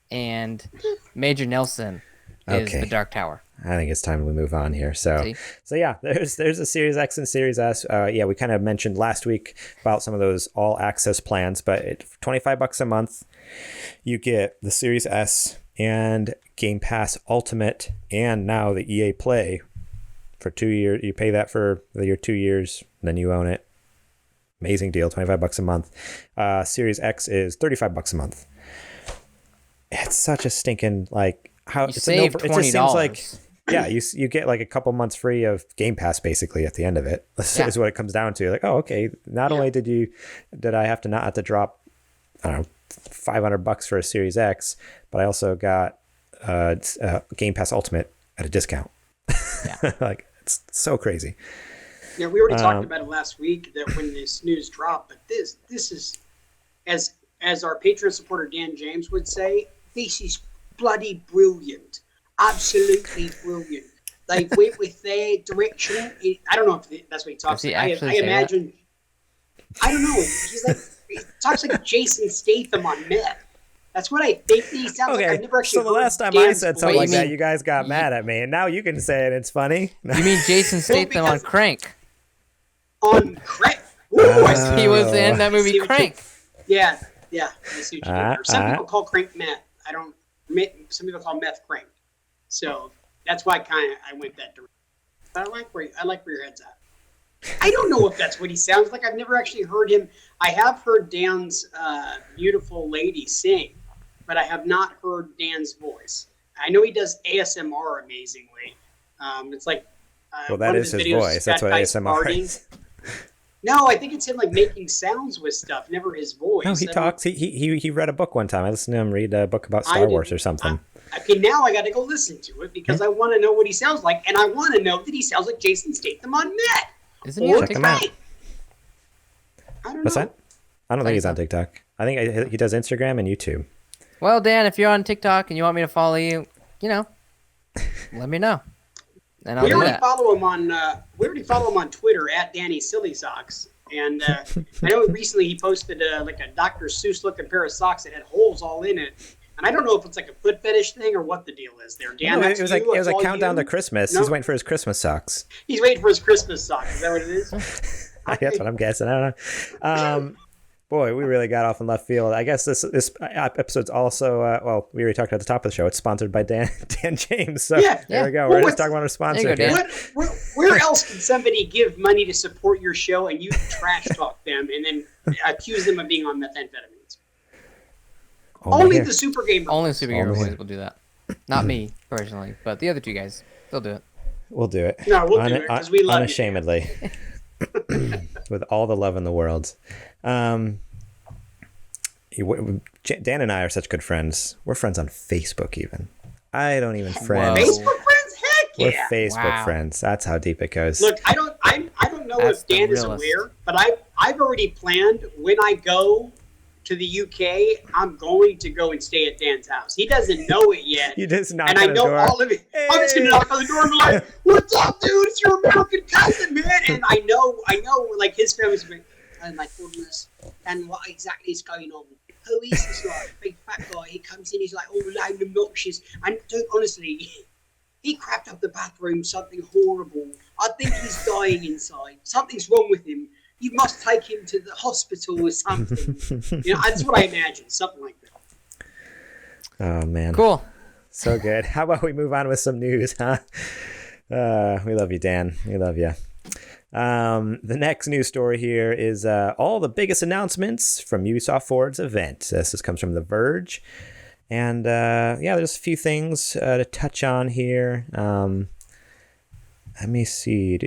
and Major Nelson is the Dark Tower. I think it's time we move on here. So yeah, there's a Series X and Series S. Yeah, we kind of mentioned last week about some of those all access plans, but $25 a month, you get the Series S and Game Pass Ultimate, and now the EA Play for 2 years. You pay that for your 2 years, then you own it. Amazing deal, $25 a month. Series X is $35 a month. It's such a stinking You save $20. It just seems like, yeah, you get like a couple months free of Game Pass basically at the end of it. This is what it comes down to. Like, oh, okay. Not only did I have to drop, I don't know, $500 for a Series X, but I also got Game Pass Ultimate at a discount. Yeah. Like, it's so crazy. Yeah, we already talked about it last week that when this news dropped, but this is, as our Patreon supporter Dan James would say, this is bloody brilliant. Absolutely brilliant. They went with their direction. I don't know if that's what he talks like. I imagine. I don't know. He talks like Jason Statham on meth. That's what I think he sounds like. I've never actually so the last time I said something like that, you guys got mad at me, and now you can say it. It's funny. You mean Jason Statham on Crank? On Crank. He was in that movie Crank. Yeah. I see what you mean. Some people call Crank meth. Some people call meth Crank. So that's why I went that direction. But I like where your head's at. I don't know if that's what he sounds like. I've never actually heard him. I have heard Dan's beautiful lady sing, but I have not heard Dan's voice. I know he does ASMR amazingly. It's like that is his voice. That's what ASMR is. No, I think it's him making sounds with stuff, never his voice. No, he talks. He read a book one time. I listened to him read a book about Star Wars or something. Okay, now I got to go listen to it because I want to know what he sounds like, and I want to know that he sounds like Jason Statham on Net. Isn't he on TikTok? I don't know. What's that? I don't think he's on TikTok. I think he does Instagram and YouTube. Well, Dan, if you're on TikTok and you want me to follow you, let me know. And we already follow him on Twitter at Danny Silly Socks, and I know recently he posted like a Dr. Seuss looking pair of socks that had holes all in it. And I don't know if it's like a foot fetish thing or what the deal is there. Dan, it was a countdown to Christmas. No? He's waiting for his Christmas socks. He's waiting for his Christmas socks. Is that what it is? That's what I'm guessing. I don't know. Boy, we really got off in left field. I guess this episode's also, we already talked at the top of the show. It's sponsored by Dan James. So there we go. We're just talking about our sponsor here. Where else can somebody give money to support your show and you trash talk them and then accuse them of being on methamphetamines? Only the Super Gamer. Only the Super Gamer Boys will do that. Not me, personally, but the other two guys, they'll do it. We'll do it. No, we'll do it because we love unashamedly. With all the love in the world. Dan and I are such good friends. We're friends on Facebook even. I don't even friends. Facebook friends? Heck We're yeah. Facebook friends. That's how deep it goes. Look, I don't know That's if Dan the is realest. aware, but I've already planned when I go to the UK, I'm going to go and stay at Dan's house. He doesn't know it yet. You just knock And on I the know door. all of it. Hey. I'm just gonna knock on the door and be like, "What's up, dude? It's your American cousin, man." And I know, like his family's like, "Oh my goodness!" And what exactly is going on? Who is this like big fat guy? He comes in, he's like all loud and obnoxious. And dude, honestly, he crapped up the bathroom. Something horrible. I think he's dying inside. Something's wrong with him. You must take him to the hospital or something. That's what I imagine. Something like that. Oh man. Cool. So good. How about we move on with some news, huh? We love you, Dan. We love you. The next news story here is all the biggest announcements from Ubisoft Forward's event. This comes from The Verge. And there's a few things to touch on here. Let me see.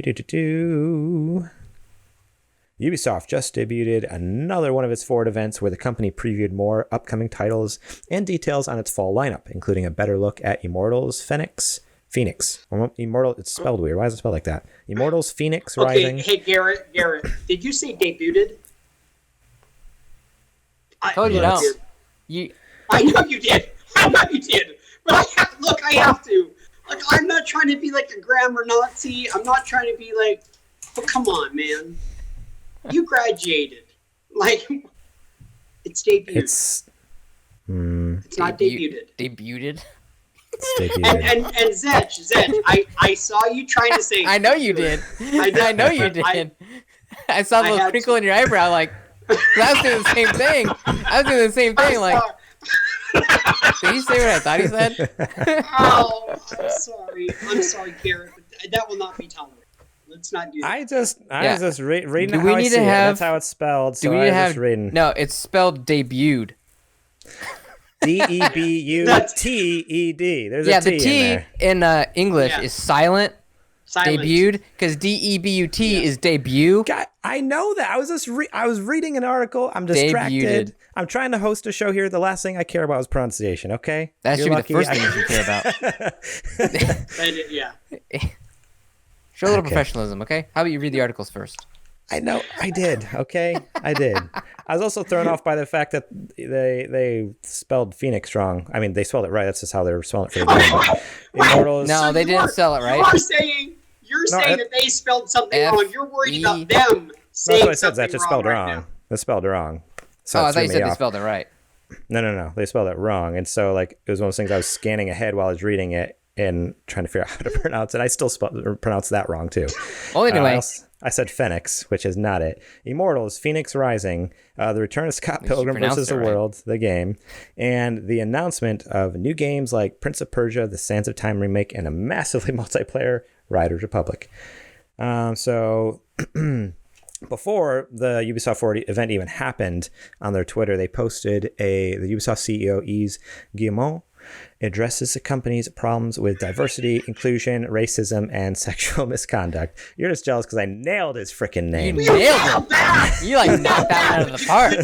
Ubisoft just debuted another one of its Forward events where the company previewed more upcoming titles and details on its fall lineup, including a better look at Immortals Phoenix. Immortal, it's spelled weird. Why is it spelled like that? Immortals Phoenix Rising. Okay, hey, Garrett, did you say debuted? I told you no. I know you did. But I have to. Like, I'm not trying to be like a grammar Nazi. I'm not trying to be like, but come on, man. You graduated. Like, it's debuted. It's not debuted. Debuted? It's debuted. And Zedge, I saw you trying to say. I know you did. I know you did. I saw the little crinkle in your eyebrow, like, I was doing the same thing. Like, did he say what I thought he said? Oh, I'm sorry, Garrett, but that will not be tolerated. Let's not do that. I was just reading Do how we I need see to it. have- That's how it's spelled. Do So we I was have? just reading. No, it's spelled debuted. Debuted. There's a T the T in there. in English is silent. Silence. Debuted, because debut is debut. God, I know that. I was reading an article. I'm distracted. Debuted. I'm trying to host a show here. The last thing I care about is pronunciation. Okay, That should You're be the lucky first thing you should care about. Yeah. Show a little Okay. professionalism, okay? How about you read the articles first? I know. I did. Okay, I did. I was also thrown off by the fact that they spelled Phoenix wrong. I mean, they spelled it right. That's just how they were spelling it for the game. Immortals. No, they didn't spell it right. You're saying that they spelled something wrong. You're worried about them No, saying that's what I said. something That just wrong spelled right wrong. now. That's spelled wrong. So Oh, it I thought you threw said me they off. spelled it right. No. They spelled it wrong. And so, like, it was one of those things I was scanning ahead while I was reading it and trying to figure out how to pronounce it. I still pronounced that wrong, too. Well, anyway. I said Phoenix, which is not it. Immortals, Phoenix Rising, The Return of Scott least you Pilgrim pronounced versus it the right. World, the game, and the announcement of new games like Prince of Persia, the Sands of Time remake, and a massively multiplayer Riders Republic. So before the Ubisoft Forward event even happened, on their Twitter, they posted the Ubisoft CEO Yves Guillemot addresses the company's problems with diversity, inclusion, racism, and sexual misconduct. You're just jealous because I nailed his freaking name. You nailed it. You like knocked that one out of the park.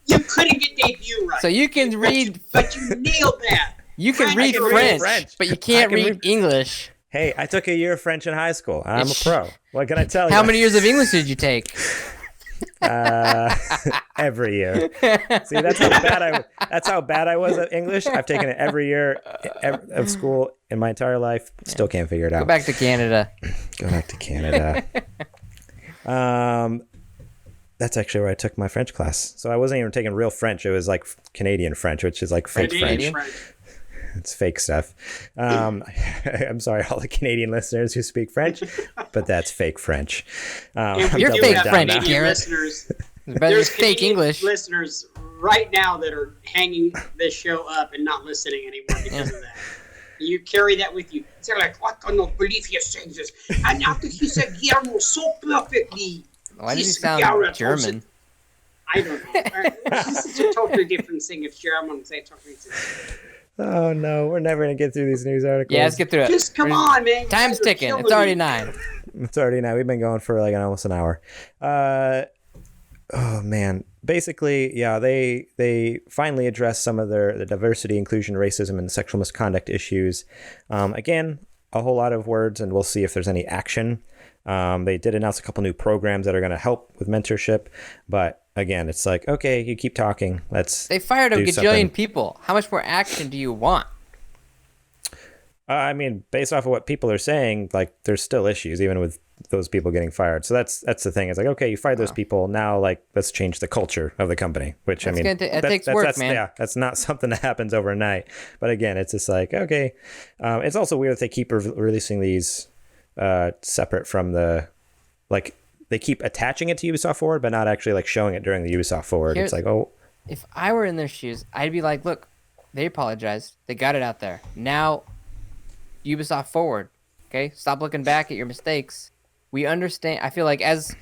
You couldn't get debut right. So you can read. But you nailed that. You can read can read French, but you can't I can read English. Hey, I took a year of French in high school. I'm a pro. What can I tell you? How many years of English did you take? Every year. See, that's how bad I was at English. I've taken it every year of school in my entire life. Still can't figure it out. Go back to Canada. Go back to Canada. That's actually where I took my French class. So I wasn't even taking real French. It was like Canadian French, which is like fake Canadian French. It's fake stuff. I'm sorry, all the Canadian listeners who speak French, but that's fake French. You're doubling fake down French, now. Canadian Garrett. listeners. It's better than There's fake Canadian English. listeners right now that are hanging this show up and not listening anymore because of that. You carry that with you. They're like, I cannot believe he said this. And after he said Guillermo so perfectly. Why does he He's sound Garrett German? I don't know. This is a totally different thing if German say totally different. Oh no, we're never gonna get through these news articles. Yeah, let's get through it. Just come on, man. You Time's guys are ticking. killing It's already me. 9. It's already now. We've been going for like almost an hour. Oh man, basically, yeah, they finally addressed some of the diversity, inclusion, racism, and sexual misconduct issues. Again, a whole lot of words, and we'll see if there's any action. They did announce a couple new programs that are going to help with mentorship, but again, it's like, okay, you keep talking. They fired a do gajillion something. people. How much more action do you want? I mean, based off of what people are saying, like there's still issues even with those people getting fired. So that's the thing. It's like, okay, you fired those people. Now, like, let's change the culture of the company. Which That's I mean, that takes work, man. Yeah, that's not something that happens overnight. But again, it's just like, okay. It's also weird that they keep releasing these separate from the, like, they keep attaching it to Ubisoft Forward, but not actually like showing it during the Ubisoft Forward. It's like, oh, if I were in their shoes, I'd be like, look, they apologized. They got it out there. Now, Ubisoft Forward. Okay, stop looking back at your mistakes. We understand. I feel like as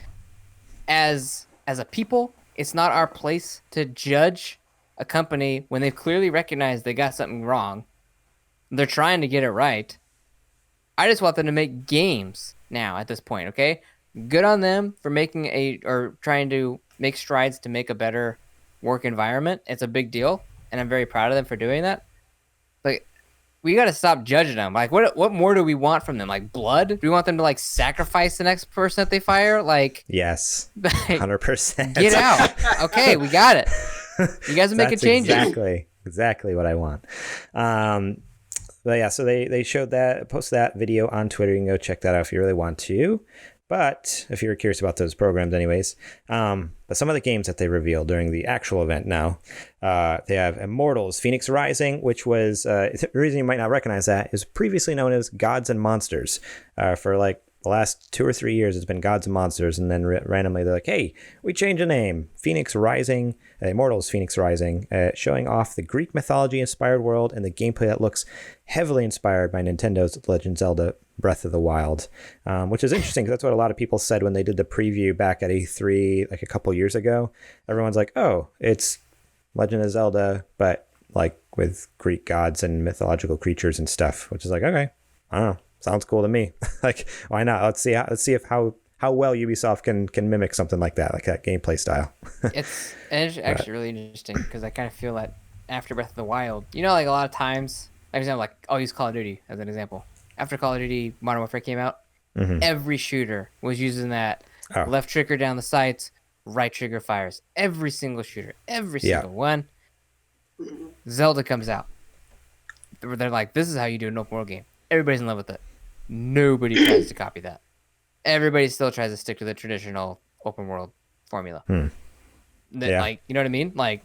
a people, it's not our place to judge a company when they've clearly recognized they got something wrong. They're trying to get it right. I just want them to make games now at this point, okay? Good on them for trying to make strides to make a better work environment. It's a big deal, and I'm very proud of them for doing that. But we got to stop judging them. Like, what more do we want from them? Like, blood? Do we want them to, like, sacrifice the next person that they fire? Like, yes, like, 100%. Get out. Okay, we got it. You guys are making changes. Exactly what I want. But yeah, so they showed that, posted that video on Twitter. You can go check that out if you really want to. But if you're curious about those programs anyways, but some of the games that they revealed during the actual event now, they have Immortals, Phoenix Rising, which was, the reason you might not recognize that is previously known as Gods and Monsters. For like the last 2 or 3 years, it's been Gods and Monsters, and then randomly they're like, hey, we changed the name. Phoenix Rising, Immortals Phoenix Rising, showing off the Greek mythology-inspired world and the gameplay that looks heavily inspired by Nintendo's Legend of Zelda Breath of the Wild, which is interesting because that's what a lot of people said when they did the preview back at E3 like a couple years ago. Everyone's like, oh, it's Legend of Zelda, but like with Greek gods and mythological creatures and stuff, which is like, okay, I don't know. Sounds cool to me. Like, why not? Let's see if how well Ubisoft can mimic something like that gameplay style. It's actually really interesting because I kind of feel that after Breath of the Wild, like a lot of times, for example, like I'll use Call of Duty as an example. After Call of Duty Modern Warfare came out, every shooter was using that left trigger down the sights, right trigger fires. Every single shooter, every single one. Zelda comes out. They're like, this is how you do an open world game. Everybody's in love with it. Nobody tries to copy that. Everybody still tries to stick to the traditional open world formula. Like, you know what I mean? Like,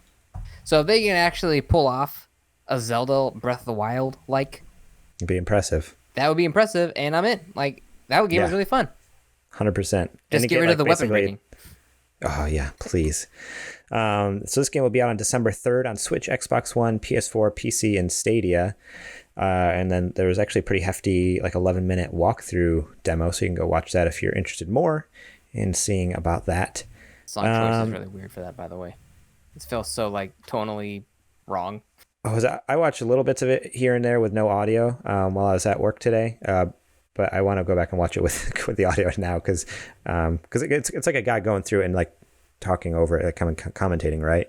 so if they can actually pull off a Zelda Breath of the Wild, like, it'd be impressive. That would be impressive, and I'm in. Like, that game was really fun. 100%. Just get rid of the weapon rating. Oh, yeah, please. So this game will be out on December 3rd on Switch, Xbox One, PS4, PC, and Stadia. And then there was actually a pretty hefty, like 11-minute walkthrough demo, so you can go watch that if you're interested more in seeing about that. Song choice is really weird for that, by the way. It feels so, like, tonally wrong. I watched a little bits of it here and there with no audio while I was at work today, but I want to go back and watch it with the audio now because it's like a guy going through it and like talking over it, like commentating, right?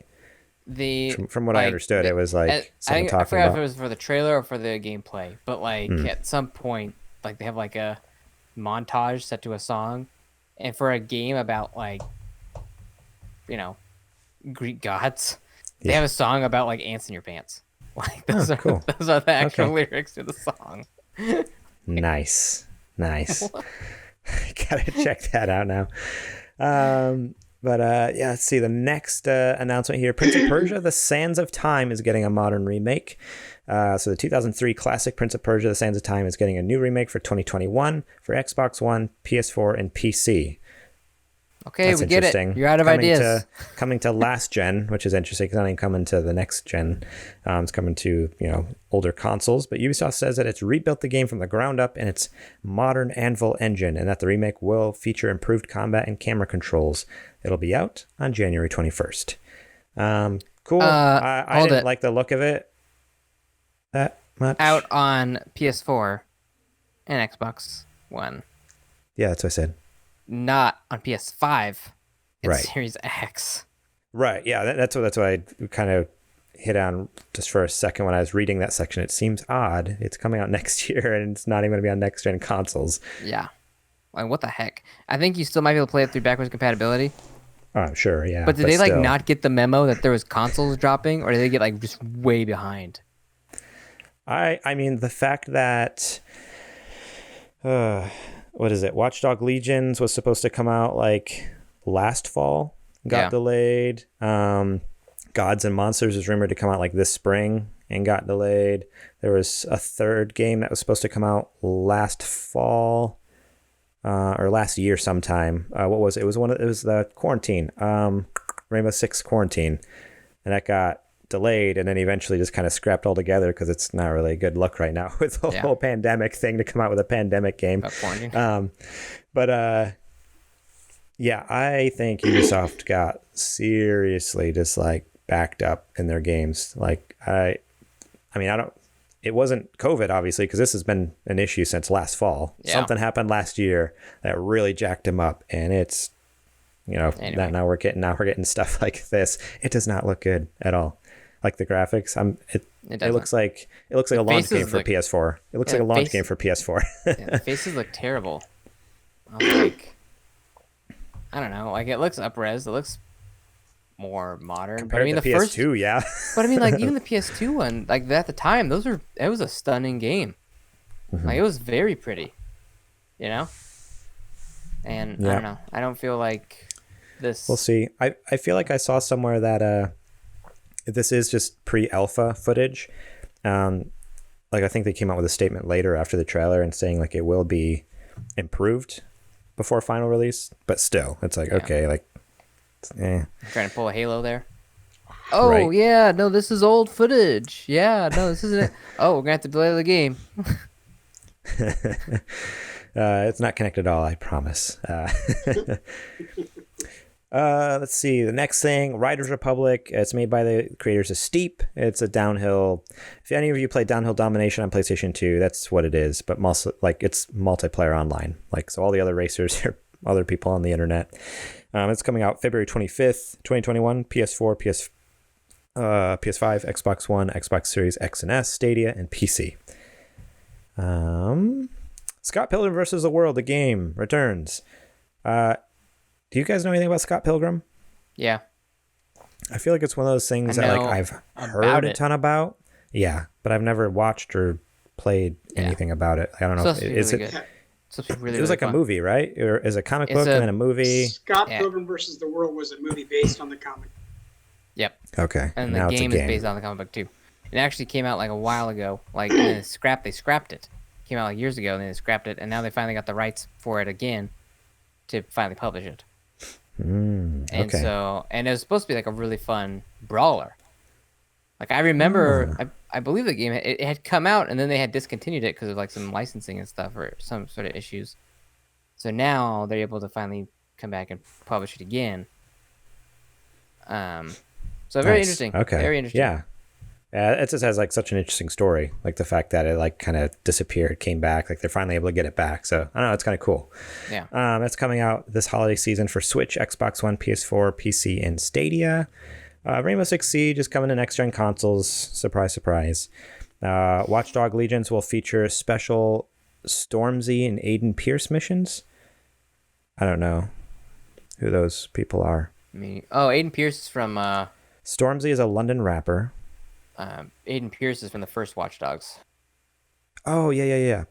From what I understood, it was like someone talking I forgot about. if it was for the trailer or for the gameplay, but like at some point, like they have like a montage set to a song, and for a game about like, Greek gods, they have a song about like ants in your pants. Like those are cool. Those are the actual lyrics to the song. Nice. Gotta check that out now. But let's see. The next announcement here, Prince of Persia, The Sands of Time is getting a modern remake. So the 2003 classic Prince of Persia, The Sands of Time is getting a new remake for 2021 for Xbox One, PS4, and PC. Okay, That's we get it. You're out of ideas. Coming to last gen, which is interesting because it's not even coming to the next gen. It's coming to older consoles. But Ubisoft says that it's rebuilt the game from the ground up in its modern Anvil engine, and that the remake will feature improved combat and camera controls. It'll be out on January 21st. Cool. I didn't like the look of it that much. Out on PS4 and Xbox One. Yeah, that's what I said. Not on PS5 It's Right. Series X. Right. Yeah. That's what I kind of hit on just for a second when I was reading that section. It seems odd. It's coming out next year, and it's not even going to be on next gen consoles. Yeah. Like, what the heck? I think you still might be able to play it through backwards compatibility. Oh, I'm sure. Yeah. But did they like still. not get the memo that there was consoles dropping, or did they get like just way behind? I mean, the fact that what is it? Watchdog Legions was supposed to come out like last fall, got delayed. Gods and Monsters is rumored to come out like this spring and got delayed. There was a third game that was supposed to come out last fall or last year sometime. What was it? It was the Quarantine, Rainbow Six Quarantine, and that got delayed and then eventually just kind of scrapped altogether because it's not really a good look right now with the whole pandemic thing to come out with a pandemic game. Yeah, I think Ubisoft got seriously just like backed up in their games. Like I mean, it wasn't COVID obviously, because this has been an issue since last fall. Something happened last year that really jacked him up, and it's, anyway. now we're getting stuff like this. It does not look good at all. Like the graphics, it looks like a launch game for PS4. It looks like a launch game for PS4. The faces look terrible. I'm like, I don't know. Like, it looks up-res. It looks more modern. Compared to the PS2, yeah. But I mean, like, even the PS2 one, like at the time, it was a stunning game. Mm-hmm. Like, it was very pretty, And I don't know. I don't feel like this. We'll see. I feel like I saw somewhere that this is just pre-alpha footage. Like, I think they came out with a statement later after the trailer and saying like it will be improved before final release, but still, it's like okay, like. Trying to pull a Halo there. Oh, yeah, no, this is old footage. Yeah, no, this isn't it. Oh, we're going to have to delay the game. It's not connected at all, I promise. Let's see. The next thing, Riders Republic. It's made by the creators of Steep. It's a downhill. If any of you play Downhill Domination on PlayStation 2, that's what it is. But it's multiplayer online. Like, so all the other racers are other people on the internet. It's coming out February 25th, 2021, PS4, PS5, Xbox One, Xbox Series X and S, Stadia, and PC. Scott Pilgrim vs. the World, the game, returns. Do you guys know anything about Scott Pilgrim? Yeah. I feel like it's one of those things that I've heard a ton about. Yeah, but I've never watched or played anything about it. I don't know. It was like a movie, right? Or is a comic book and then a movie? Scott Pilgrim versus the World was a movie based on the comic. Yep. Okay. And the game is based on the comic book too. It actually came out like a while ago. Like they scrapped it. Came out like years ago, and they scrapped it, and now they finally got the rights for it again to finally publish it. And it was supposed to be like a really fun brawler. Like I remember, I believe the game it had come out and then they had discontinued it because of like some licensing and stuff or some sort of issues. So now they're able to finally come back and publish it again. So very interesting. Okay. Very interesting. Yeah. It just has like such an interesting story, like the fact that it like kind of disappeared, came back, like they're finally able to get it back. So I don't know, it's kind of cool. Yeah. It's coming out this holiday season for Switch, Xbox One, PS4, PC, and Stadia. Rainbow Six Siege is coming to next-gen consoles. Surprise, surprise. Watchdog Legions will feature special Stormzy and Aiden Pierce missions. I don't know who those people are. Aiden Pierce is from... Stormzy is a London rapper. Aiden Pierce is from the first Watch Dogs. Oh, yeah.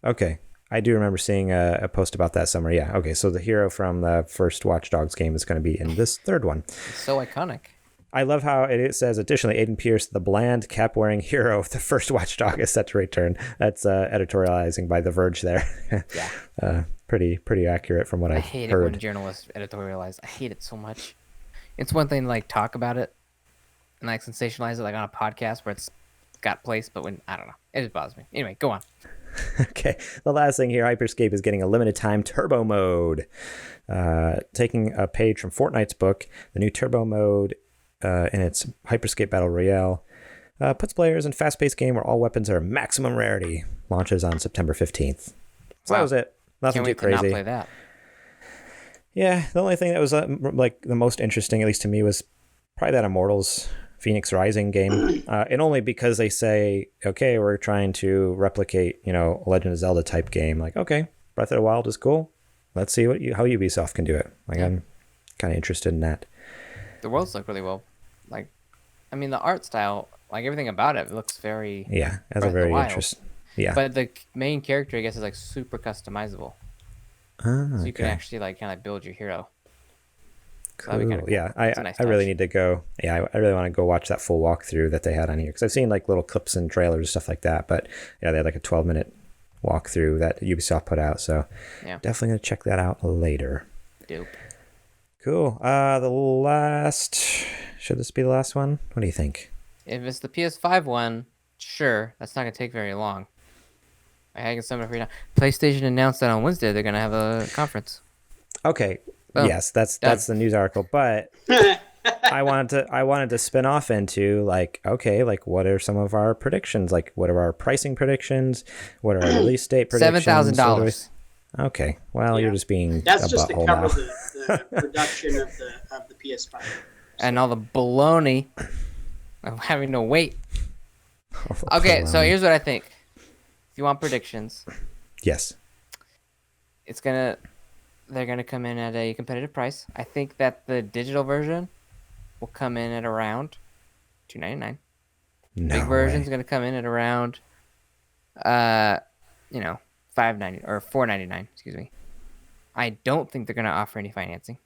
Okay. I do remember seeing a post about that somewhere. Yeah. Okay. So the hero from the first Watch Dogs game is going to be in this third one. It's so iconic. I love how it says, additionally, Aiden Pierce, the bland, cap-wearing hero of the first Watch Dog, is set to return. That's editorializing by The Verge there. Yeah. Pretty accurate from what I've heard. I hate it when journalists editorialize. I hate it so much. It's one thing to like talk about it and like sensationalize it like on a podcast where it's got place, but when I don't know, it just bothers me. Anyway, go on. Okay, the last thing here, Hyperscape is getting a limited time turbo mode. Taking a page from Fortnite's book, the new turbo mode in its Hyperscape Battle Royale puts players in a fast-paced game where all weapons are maximum rarity. Launches on September 15th. So that was it. Nothing too crazy. Can't wait to not play that. Yeah, the only thing that was like the most interesting, at least to me, was probably that Immortals Phoenix Rising game, and only because they say, okay, we're trying to replicate, a Legend of Zelda type game. Like, okay, Breath of the Wild is cool. Let's see how Ubisoft can do it. Like, I'm kind of interested in that. The worlds look really well. Like, I mean, the art style, like everything about it looks very Has a very interesting. Yeah, but the main character, I guess, is like super customizable. So you can actually like kind of build your hero. Cool. Cool. Yeah, I really need to go. Yeah, I really want to go watch that full walkthrough that they had on here, because I've seen like little clips and trailers and stuff like that. But yeah, they had like a 12-minute walkthrough that Ubisoft put out. So definitely gonna check that out later. Dope. Cool. The last. Should this be the last one? What do you think? If it's the PS5 one, sure. That's not gonna take very long. I can sum it up right now. PlayStation announced that on Wednesday they're gonna have a conference. Okay. Boom. Yes, that's the news article. But I wanted to spin off into like, okay, like what are some of our predictions? Like, what are our pricing predictions? What are our release date predictions? $7,000. Okay. Well, you're just being that's a just to butthole cover now. the production of the PS5 and all the baloney of having to wait. Okay, so here's what I think. If you want predictions, yes, they're gonna come in at a competitive price. I think that the digital version will come in at around $299. Big version's gonna come in at around $590 or $499, excuse me. I don't think they're gonna offer any financing.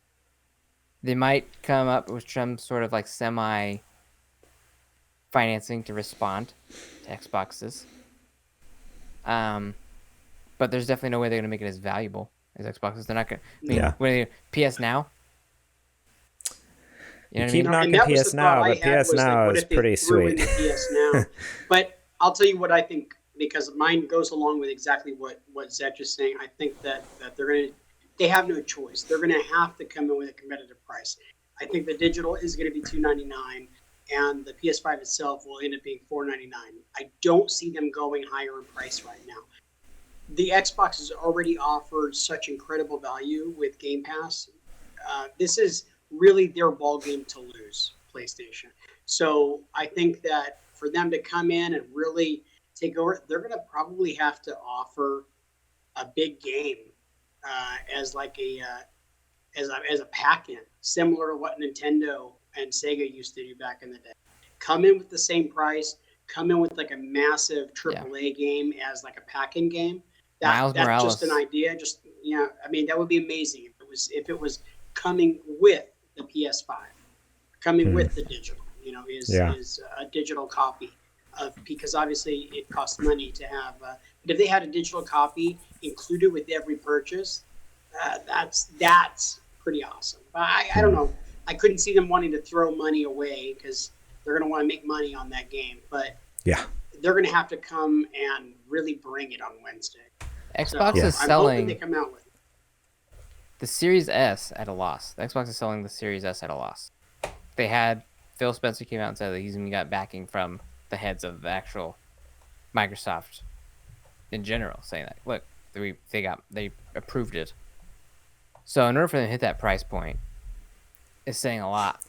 They might come up with some sort of like semi financing to respond to Xboxes. But there's definitely no way they're gonna make it as valuable as Xboxes. They're not gonna. What are they, PS Now? You know keep knocking PS Now, but PS Now is pretty sweet. PS Now. But I'll tell you what I think, because mine goes along with exactly what Zed is saying. I think that they have no choice. They're gonna have to come in with a competitive price. I think the digital is gonna be $299, and the PS5 itself will end up being $499. I don't see them going higher in price right now. The Xbox has already offered such incredible value with Game Pass. This is really their ball game to lose, PlayStation. So I think that for them to come in and really take over, they're going to probably have to offer a big game as like as a pack-in, similar to what Nintendo and Sega used to do back in the day. Come in with the same price, come in with like a massive AAA game as like a pack-in game. That's just an idea. I mean, that would be amazing if it was coming with the PS5, coming with the digital. Is a digital copy of, because obviously it costs money to have. But if they had a digital copy included with every purchase, that's pretty awesome. But I don't know. I couldn't see them wanting to throw money away, because they're going to want to make money on that game. But they're going to have to come and really bring it on Wednesday. Xbox is selling. I'm hoping they come out with it. The Series S at a loss. The Xbox is selling the Series S at a loss. Phil Spencer came out and said that he's even got backing from the heads of the actual Microsoft in general, saying that, look, they approved it. So in order for them to hit that price point, it's saying a lot,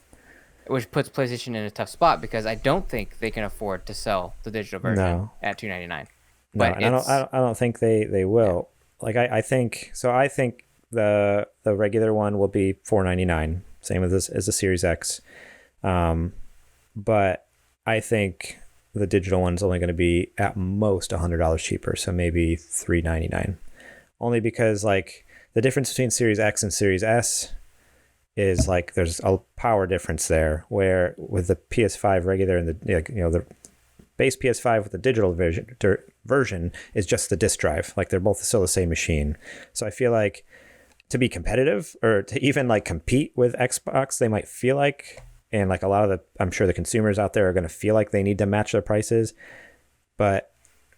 which puts PlayStation in a tough spot, because I don't think they can afford to sell the digital version at $299. But I don't think they will. Like I think so. I think the regular one will be $499, same as the Series X. But I think the digital one's only going to be at most $100 cheaper, so maybe $399. Only because like the difference between Series X and Series S is like there's a power difference there, where with the PS5 regular and the base PS5 with the digital version is just the disc drive. Like they're both still the same machine. So I feel like to be competitive, or to even like compete with Xbox, they might feel like, and like a lot of I'm sure the consumers out there are going to feel like they need to match their prices. But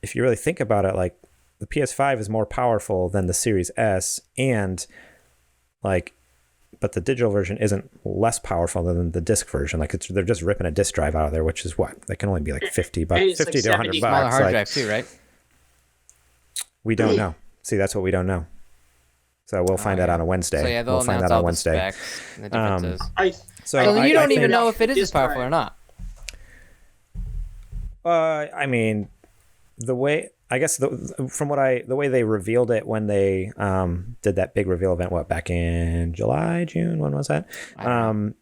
if you really think about it, like the PS5 is more powerful than the Series S, and like, but the digital version isn't less powerful than the disc version. Like they're just ripping a disc drive out of there, which is what they can only be like $50 to $100. Smaller hard drive too, right? We don't know. See, that's what we don't know. So we'll find that on a Wednesday. So yeah, they'll we'll find announce that on all Wednesday. the specs and the differences. So So you don't even think- know if it is as Disk powerful drive. or not. I mean, the way I guess the way they revealed it when they did that big reveal event, back in July, June, when was that? I don't know.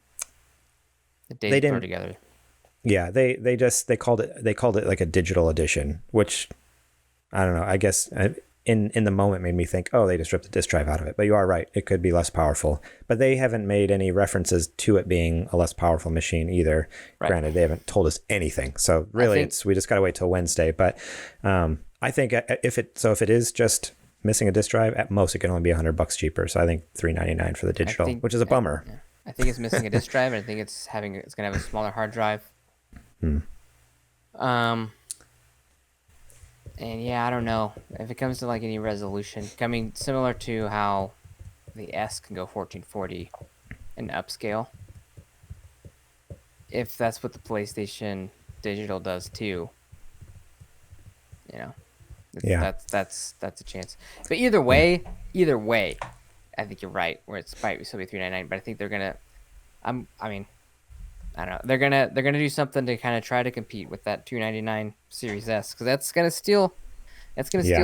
The days they blur didn't- together. Yeah, they called it like a digital edition, which I don't know. I guess in the moment made me think, oh, they just ripped the disk drive out of it. But you are right; it could be less powerful. But they haven't made any references to it being a less powerful machine either. Right. Granted, they haven't told us anything, so really, we just gotta wait till Wednesday. But I think if it is just missing a disk drive, at most it can only be $100 cheaper. So I think $399 for the digital, which is a bummer. Yeah. I think it's missing a disk drive, and I think it's gonna have a smaller hard drive. And yeah, I don't know if it comes to like any resolution. I mean, similar to how the S can go 1440 and upscale. If that's what the PlayStation Digital does too, that's a chance. But either way, I think you're right. Where it's might still be $399, but I think they're gonna. I don't know. They're gonna do something to kind of try to compete with that $299 Series S, because that's gonna steal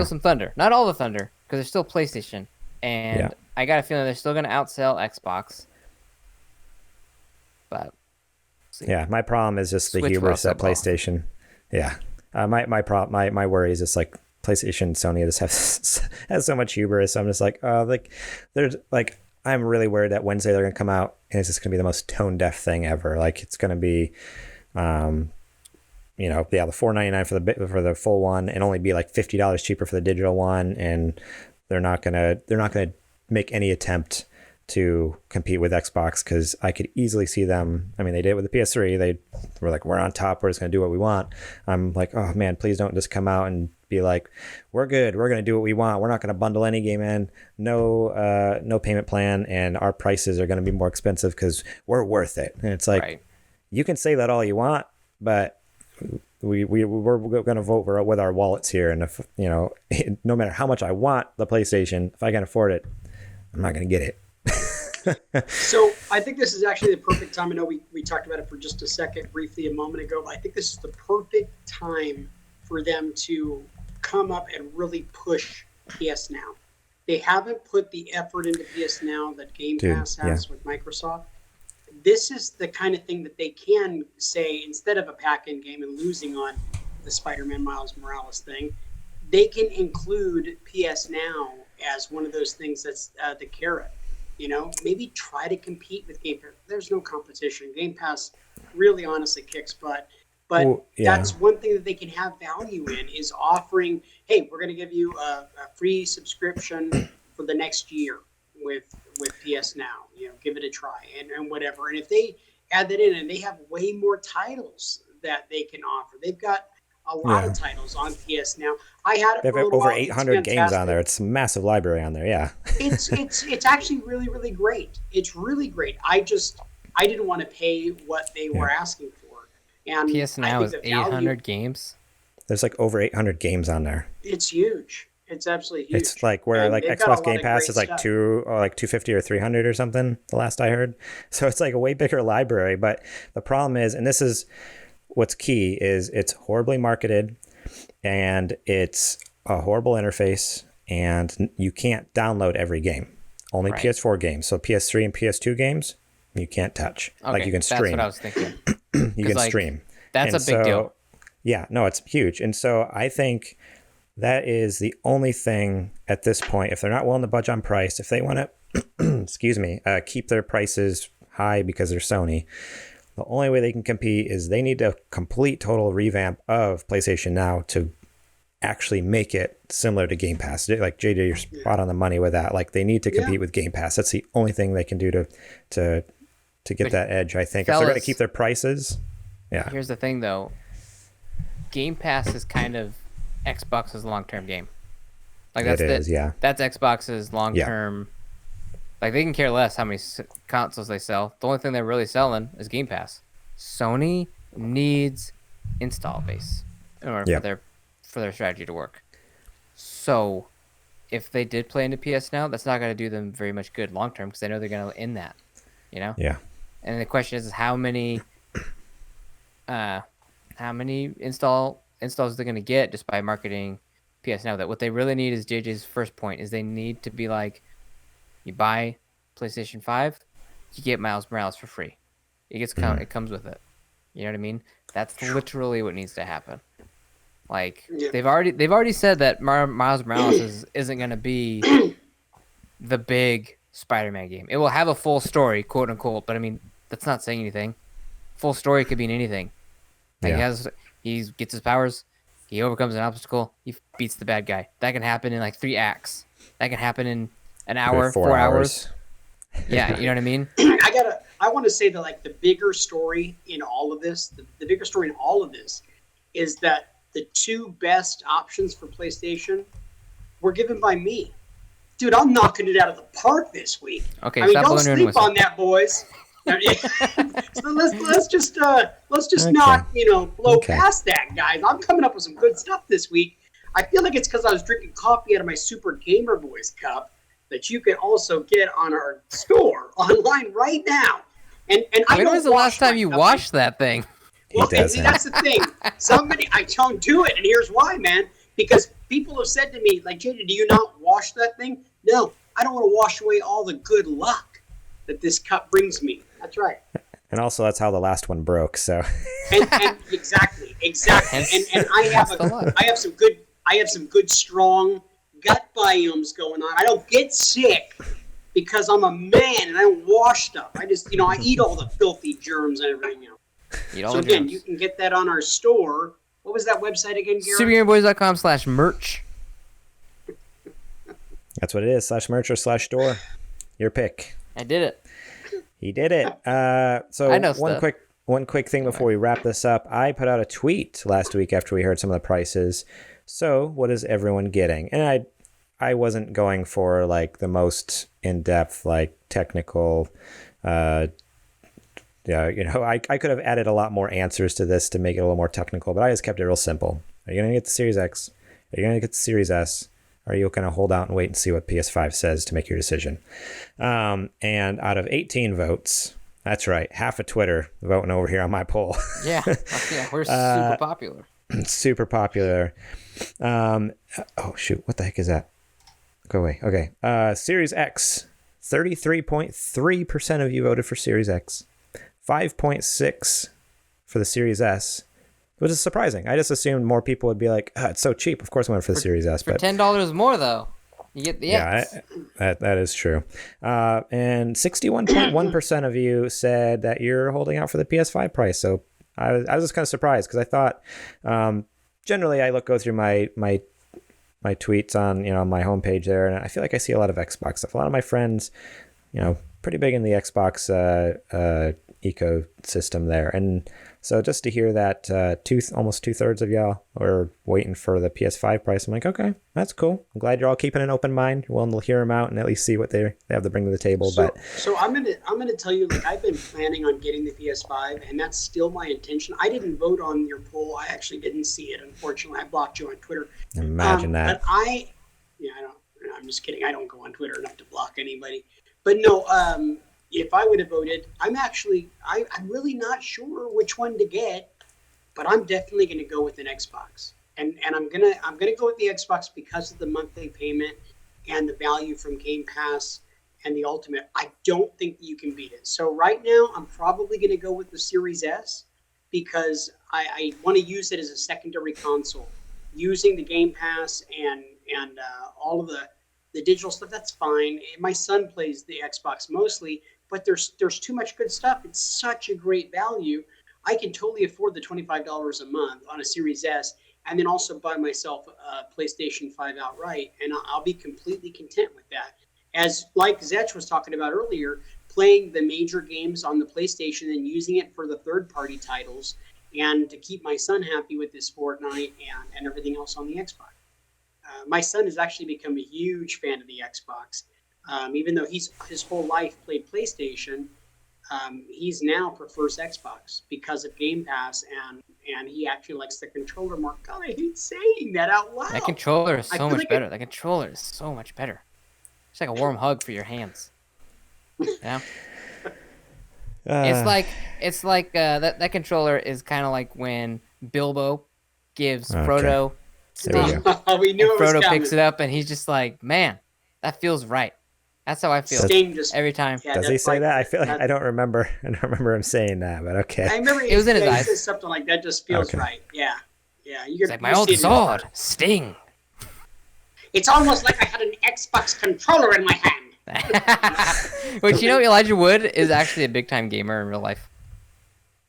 some thunder. Not all the thunder, because they're still PlayStation, and I got a feeling they're still gonna outsell Xbox. But yeah, my problem is just the Switch hubris will at also blow. PlayStation. Yeah, my worry is just like PlayStation and Sony just has so much hubris. I'm just like, there's like. I'm really worried that Wednesday they're going to come out and it's just going to be the most tone deaf thing ever. Like it's going to be, the $499 for the full one and only be like $50 cheaper for the digital one. And they're not going to make any attempt to compete with Xbox, because I could easily see them. I mean, they did it with the PS3. They were like, we're on top. We're just going to do what we want. I'm like, oh man, please don't just come out and be like, we're good. We're going to do what we want. We're not going to bundle any game in. No payment plan. And our prices are going to be more expensive because we're worth it. And it's like, right. You can say that all you want, but we're going to vote with our wallets here. And if, no matter how much I want the PlayStation, if I can afford it, I'm not going to get it. So I think this is actually the perfect time. I know we talked about it for just a second briefly a moment ago, but I think this is the perfect time for them to come up and really push PS Now. They haven't put the effort into PS Now that Game Pass has with Microsoft. This is the kind of thing that they can say, instead of a pack-in game and losing on the Spider-Man Miles Morales thing, they can include PS Now as one of those things that's the carrot. Maybe try to compete with Game Pass. There's no competition. Game Pass really honestly kicks butt. But that's one thing that they can have value in, is offering, hey, we're going to give you a free subscription for the next year with PS Now. Give it a try and whatever. And if they add that in, and they have way more titles that they can offer. They've got a lot of titles on PS Now. I had it. They have for a little over while. 800 games on there. It's a massive library on there. Yeah. It's actually really, really great. It's really great. I didn't want to pay what they were asking for. And PS Now is 800 games. There's like over 800 games on there. It's huge. It's absolutely huge. It's like where And like they've got a Xbox lot Game of Pass great is like stuff. 250 or 300 or something, the last I heard. So it's like a way bigger library. But the problem is, and this is what's key, is it's horribly marketed and it's a horrible interface, and you can't download every game. Only Right. PS4 games. So PS3 and PS2 games you can't touch. Okay, Like you can stream. That's what I was thinking. You can like, stream. That's And a big deal. Yeah, no, it's huge. And so I think that is the only thing at this point, if they're not willing to budge on price, if they want to, keep their prices high because they're Sony, the only way they can compete is they need a complete total revamp of PlayStation Now to actually make it similar to Game Pass. Like JJ, you're spot on the money with that. Like they need to compete with Game Pass. That's the only thing they can do to get that edge, I think. If they're going to keep their prices. Yeah. Here's the thing, though. Game Pass is kind of Xbox's long-term game. Like that's that's Xbox's long-term. Like they can care less how many consoles they sell. The only thing they're really selling is Game Pass. Sony needs install base in order for their strategy to work. So if they did play into PS Now, that's not going to do them very much good long term because they know they're going to end that, you know. Yeah. And the question is how many installs they're going to get just by marketing PS Now. That what they really need is JJ's first point is they need to be like, you buy PlayStation 5, you get Miles Morales for free. It comes with it. You know what I mean? That's literally what needs to happen. Like they've already said that Miles Morales isn't going to be the big Spider-Man game. It will have a full story, quote unquote, but I mean that's not saying anything. Full story could mean anything. Like he gets his powers, he overcomes an obstacle, he beats the bad guy. That can happen in like 3 acts. That can happen in an hour, 4 hours. Yeah, you know what I mean? I want to say that like the bigger story in all of this, the bigger story in all of this is that the 2 best options for PlayStation were given by me. Dude, I'm knocking it out of the park this week. Okay, I mean, stop don't blowing your sleep whistle. on that, boys. So let's just not blow past that, guys. I'm coming up with some good stuff this week. I feel like it's because I was drinking coffee out of my Super Gamer Boys cup that you can also get on our store online right now. And when was the last time you washed that thing? Well, see, that's the thing. I don't do it, and here's why, man. Because people have said to me, like, JJ, do you not wash that thing? No, I don't want to wash away all the good luck that this cup brings me. That's right. And also, that's how the last one broke. So. And exactly. And I have some good strong gut biomes going on. I don't get sick because I'm a man and I don't wash stuff. I just I eat all the filthy germs and everything else. So again, you can get that on our store. What was that website again, Garrett? SuperGamerBoys.com/merch. That's what it is. /merch or /store. Your pick. I did it. He did it. So I know one quick thing before we wrap this up. I put out a tweet last week after we heard some of the prices. So what is everyone getting? And I wasn't going for like the most in-depth, like technical. I could have added a lot more answers to this to make it a little more technical, but I just kept it real simple. Are you going to get the Series X? Are you going to get the Series S? Or are you going to hold out and wait and see what PS5 says to make your decision? And out of 18 votes, that's right, half of Twitter voting over here on my poll. Yeah, we're super popular. Super popular. Oh, shoot, what the heck is that? Go away. Okay. Series X, 33.3% of you voted for Series X. 5.6% for the Series S. Which is surprising. I just assumed more people would be like, it's so cheap. Of course I went for the Series S. For $10 more, though, you get the X. Yeah, that is true. And 61.1% of you said that you're holding out for the PS5 price. So I was just kind of surprised because I thought, generally I go through my tweets on my homepage there, and I feel like I see a lot of Xbox stuff. A lot of my friends, pretty big in the Xbox ecosystem there, and so just to hear that almost 2/3 of y'all are waiting for the PS5 price, I'm like, okay, that's cool. I'm glad you're all keeping an open mind. You're willing to hear them out and at least see what they have to bring to the table. So I'm gonna tell you, like, I've been planning on getting the PS5, and that's still my intention. I didn't vote on your poll. I actually didn't see it, unfortunately. I blocked you on Twitter. Imagine that. But I'm just kidding. I don't go on Twitter enough to block anybody. But no, if I would have voted, I'm really not sure which one to get, but I'm definitely going to go with an Xbox, and I'm gonna go with the Xbox because of the monthly payment and the value from Game Pass and the Ultimate. I don't think that you can beat it. So right now, I'm probably going to go with the Series S because I want to use it as a secondary console, using the Game Pass and all of the digital stuff. That's fine. My son plays the Xbox mostly. But there's too much good stuff. It's such a great value. I can totally afford the $25 a month on a Series S, and then also buy myself a PlayStation 5 outright, and I'll be completely content with that. As like Zetch was talking about earlier, playing the major games on the PlayStation and using it for the third-party titles, and to keep my son happy with his Fortnite and everything else on the Xbox. My son has actually become a huge fan of the Xbox. Even though his whole life played PlayStation, he's now prefers Xbox because of Game Pass and he actually likes the controller more. God, I hate saying that out loud. That controller is I so feel much like better. That controller is so much better. It's like a warm hug for your hands. Yeah. It's like that controller is kind of like when Bilbo gives Okay. Frodo There we Sting, go. We knew and it was Frodo coming. picks it up, and he's just like, "Man, that feels right." That's how I feel Sting just every time. yeah, Does he that's say like- that? I feel like I don't remember. I don't remember him saying that, but okay. I remember It was in his he eyes. says something like that. Just feels Okay. right. Yeah, yeah. It's like my old sword, Sting. It's almost like I had an Xbox controller in my hand. Which, you know, Elijah Wood is actually a big time gamer in real life.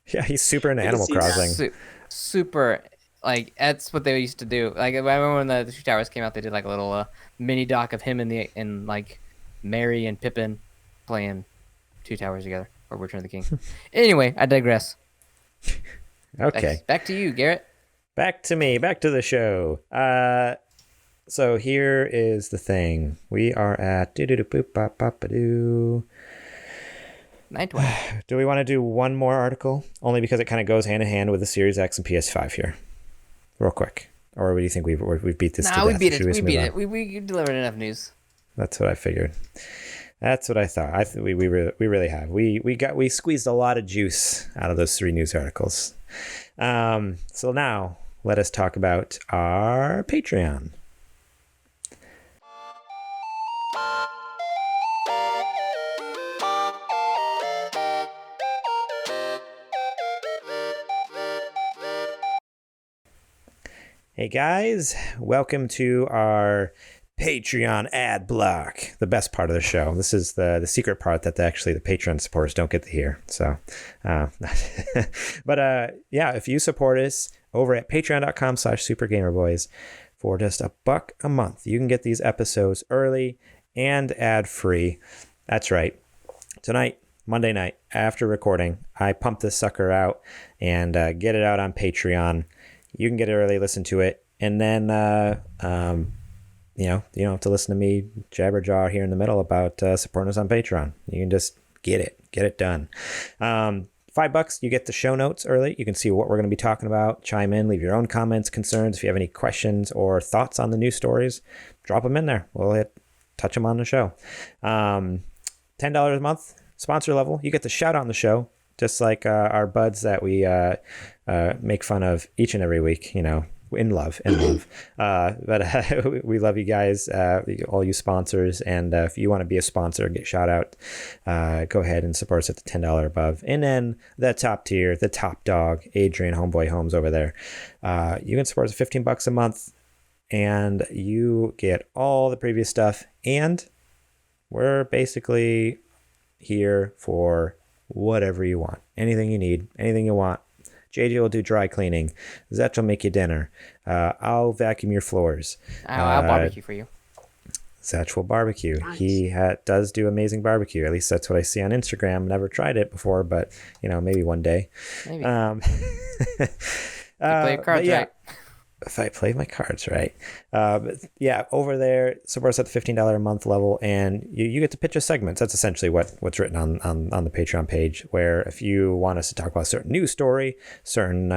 Yeah, he's super into can Animal see that. Crossing. Super, like that's what they used to do. Like I remember when the Two Towers came out, they did like a little mini doc of him and like Mary and Pippin playing Two Towers together or Return of the King. Anyway, I digress. Okay. Back to you, Garrett. Back to me. Back to the show. So here is the thing. We are at do 920. Do we want to do one more article? Only because it kind of goes hand in hand with the Series X and PS5 here. Real quick. Or do you think we've beat this to death? We beat it. Should We just beat move it. on? We delivered enough news. That's what I figured. That's what I thought. We really have. We squeezed a lot of juice out of those 3 news articles. So now let us talk about our Patreon. Hey guys, welcome to our Patreon ad block, the best part of the show. This is the secret part that the Patreon supporters don't get to hear. So, but yeah, if you support us over at patreon.com/supergamerboys for just $1 a month, you can get these episodes early and ad-free. That's right. Tonight, Monday night, after recording, I pump this sucker out and get it out on Patreon. You can get it early, listen to it, and then you don't have to listen to me jabber jaw here in the middle about supporting us on Patreon. You can just get it done. $5, you get the show notes early. You can see what we're going to be talking about. Chime in, leave your own comments, concerns. If you have any questions or thoughts on the news stories, drop them in there. We'll touch them on the show. $10 a month, sponsor level. You get the shout out on the show, just like our buds that we make fun of each and every week, in love. But we love you guys, all you sponsors. And if you want to be a sponsor, get shout out, go ahead and support us at the $10 above. And then the top tier, the top dog, Adrian Homeboy Holmes over there. You can support us at $15 a month and you get all the previous stuff. And we're basically here for whatever you want, anything you need, anything you want. JJ will do dry cleaning. Zetch will make you dinner. I'll vacuum your floors. I'll barbecue for you. Zetch will barbecue. Nice. He does do amazing barbecue. At least that's what I see on Instagram. Never tried it before, but maybe one day. Maybe. You play your cards right. If I play my cards right. But yeah, over there, support us at the $15 a month level, and you get to pitch us segments. That's essentially what's written on the Patreon page, where if you want us to talk about a certain news story, certain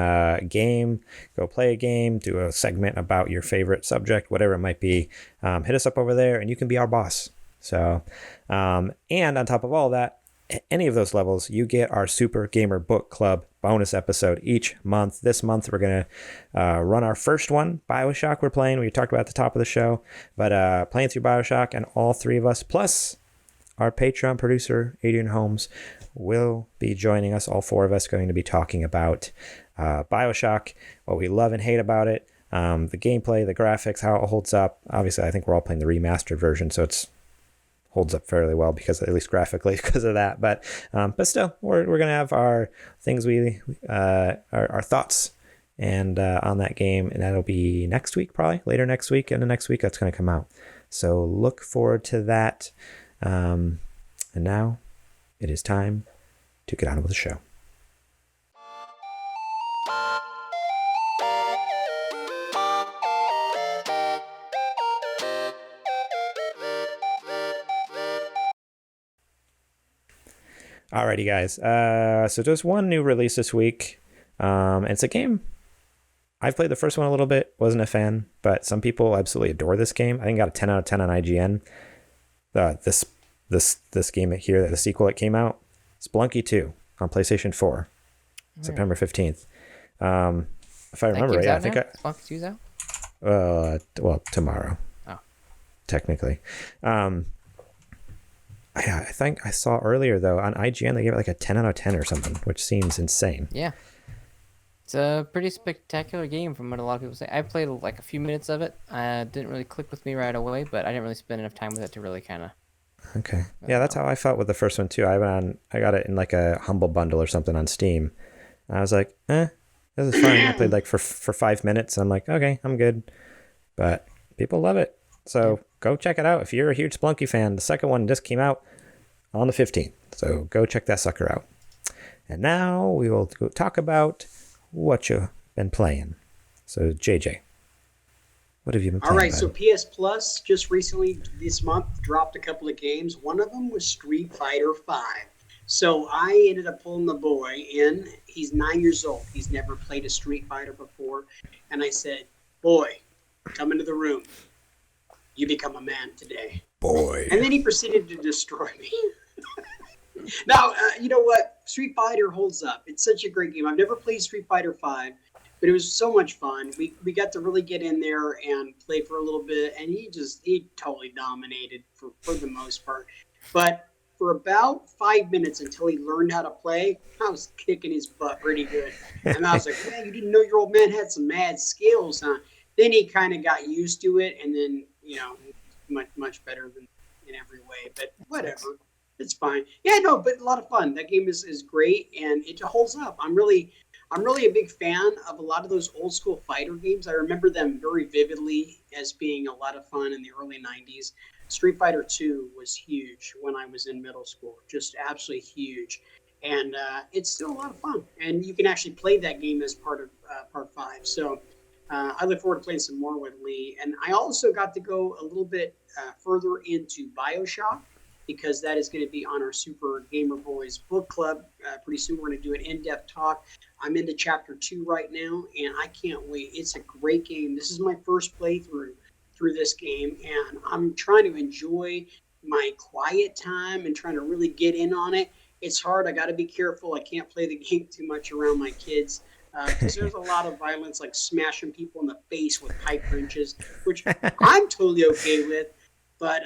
game, go play a game, do a segment about your favorite subject, whatever it might be, hit us up over there, and you can be our boss. So, and on top of all that, at any of those levels, you get our Super Gamer Book Club bonus episode each month. This month, we're going to run our first one, BioShock we're playing. We talked about at the top of the show, but playing through BioShock, and all 3 of us, plus our Patreon producer, Adrian Holmes, will be joining us. All 4 of us going to be talking about BioShock, what we love and hate about it, the gameplay, the graphics, how it holds up. Obviously, I think we're all playing the remastered version, so it's holds up fairly well because at least graphically because of that, but still we're gonna have our things our thoughts and on that game, and that'll be next week, probably later next week, and the next week that's going to come out, so look forward to that. And now it is time to get on with the show. Alrighty, guys. So just one new release this week. It's a game. I've played the first one a little bit, wasn't a fan, but some people absolutely adore this game. I think it got a 10 out of 10 on IGN. This game here, the sequel that came out, Spelunky 2 on PlayStation 4, September 15th. If I remember right, I think Spelunky 2's out? well, tomorrow. Oh. Technically. I think I saw earlier, though, on IGN, they gave it like a 10 out of 10 or something, which seems insane. Yeah. It's a pretty spectacular game from what a lot of people say. I played like a few minutes of it. Didn't really click with me right away, but I didn't really spend enough time with it to really kind of... Okay. Yeah, that's how I felt with the first one, too. I got it in like a Humble Bundle or something on Steam. And I was like, this is fine. I played like for 5 minutes. And I'm like, okay, I'm good. But people love it. So go check it out. If you're a huge Spelunky fan, the second one just came out on the 15th. So go check that sucker out. And now we will go talk about what you've been playing. So JJ, what have you been playing? All right, so PS Plus just recently this month dropped a couple of games. One of them was Street Fighter V. So I ended up pulling the boy in. He's 9 years old. He's never played a Street Fighter before. And I said, boy, come into the room. You become a man today. Boy. And then he proceeded to destroy me. Now, you know what? Street Fighter holds up. It's such a great game. I've never played Street Fighter V, but it was so much fun. We got to really get in there and play for a little bit, and he totally dominated for the most part. But for about 5 minutes until he learned how to play, I was kicking his butt pretty good. And I was like, man, you didn't know your old man had some mad skills, huh? Then he kind of got used to it, and then, much better than in every way. But whatever. It's fine. Yeah, no, but a lot of fun. That game is great, and it holds up. I'm really a big fan of a lot of those old school fighter games. I remember them very vividly as being a lot of fun in the early 90s. Street Fighter 2 was huge when I was in middle school, just absolutely huge. And it's still a lot of fun. And you can actually play that game as part of Part 5. So I look forward to playing some more with Lee. And I also got to go a little bit further into BioShock, because that is going to be on our Super Gamer Boys book club. Pretty soon we're going to do an in-depth talk. I'm into Chapter 2 right now, and I can't wait. It's a great game. This is my first playthrough through this game, and I'm trying to enjoy my quiet time and trying to really get in on it. It's hard. I got to be careful. I can't play the game too much around my kids, because there's a lot of violence, like smashing people in the face with pipe wrenches, which I'm totally okay with. But,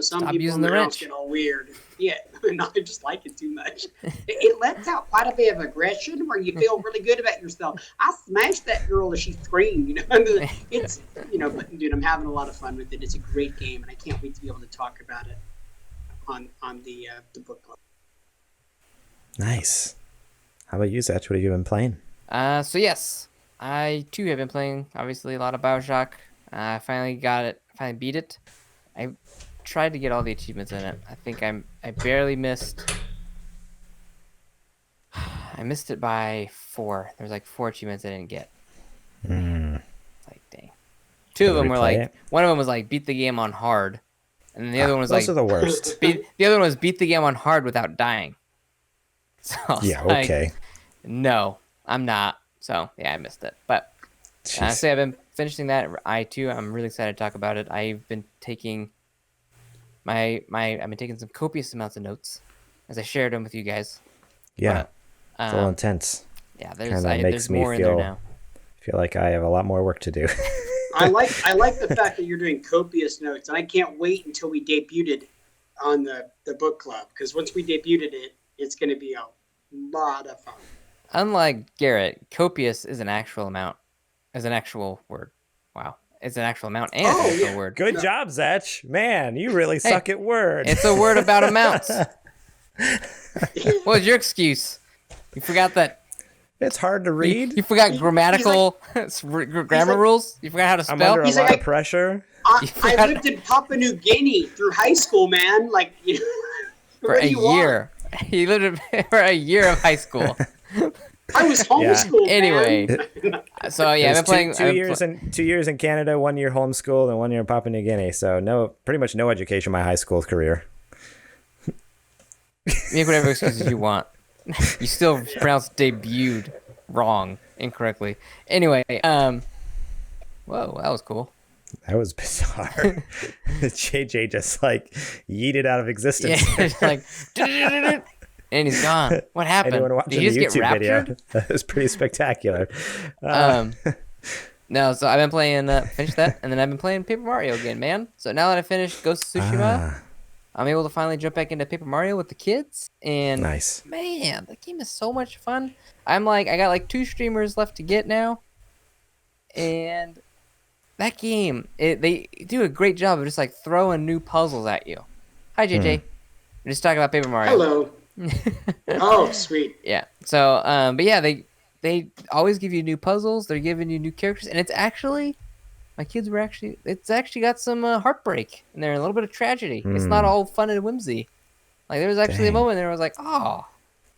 some Stop people in the house get all weird. Yeah, and I just like it too much. It lets out quite a bit of aggression where you feel really good about yourself. I smashed that girl as she screamed, It's, but dude, I'm having a lot of fun with it. It's a great game, and I can't wait to be able to talk about it on the book club. Nice. How about you, Zach? What have you been playing? So yes, I too have been playing, obviously, a lot of BioShock. I finally got it, finally beat it. I tried to get all the achievements in it. I think I barely missed. I missed it by 4. There was like 4 achievements I didn't get. Like, dang. 2 of them were like, one of them was like beat the game on hard, and then the other one was those like are the worst. the other one was beat the game on hard without dying. So yeah, like, okay. No, I'm not. So yeah, I missed it. But honestly, I've been finishing that. I'm really excited to talk about it. I've been taking I've been taking some copious amounts of notes as I shared them with you guys. Yeah, it's a little intense. Yeah, Makes there's me more in there now. feel like I have a lot more work to do. I like the fact that you're doing copious notes, and I can't wait until we debuted it on the book club, because once we debuted it, it's going to be a lot of fun. Unlike Garrett, copious is an actual amount. As an actual word. Wow. It's an actual amount and an actual word. Good job, Zach. Man, you really suck at words. It's a word about amounts. What was your excuse? You forgot that. It's hard to read. You forgot grammatical grammar rules? You forgot how to spell? I'm under a lot of pressure. I lived in Papua New Guinea through high school, man. Like, for a year. He lived for a year of high school. I was homeschooled. Anyway, so yeah, I've been playing 2 years in Canada, 1 year homeschooled, and 1 year in Papua New Guinea. So pretty much no education my high school career. Make whatever excuses you want. You still pronounce debuted wrong, incorrectly. Anyway, whoa, that was cool. That was bizarre. JJ just like yeeted out of existence. Yeah, it's like, and he's gone. What happened? Anyone watching Did he the just get YouTube video? raptured? That was pretty spectacular. No, so I've been playing, finished that, and then I've been playing Paper Mario again, man. So now that I finished Ghost of Tsushima, I'm able to finally jump back into Paper Mario with the kids. And Nice. man, the game is so much fun. I got like 2 streamers left to get now. And that game, they do a great job of just like throwing new puzzles at you. Hi, JJ. We're just talking about Paper Mario. Hello. Oh, sweet. Yeah. So, but yeah, they always give you new puzzles. They're giving you new characters, and it's actually got some heartbreak in there, a little bit of tragedy. It's not all fun and whimsy. Like there was actually a moment there where I was like, oh.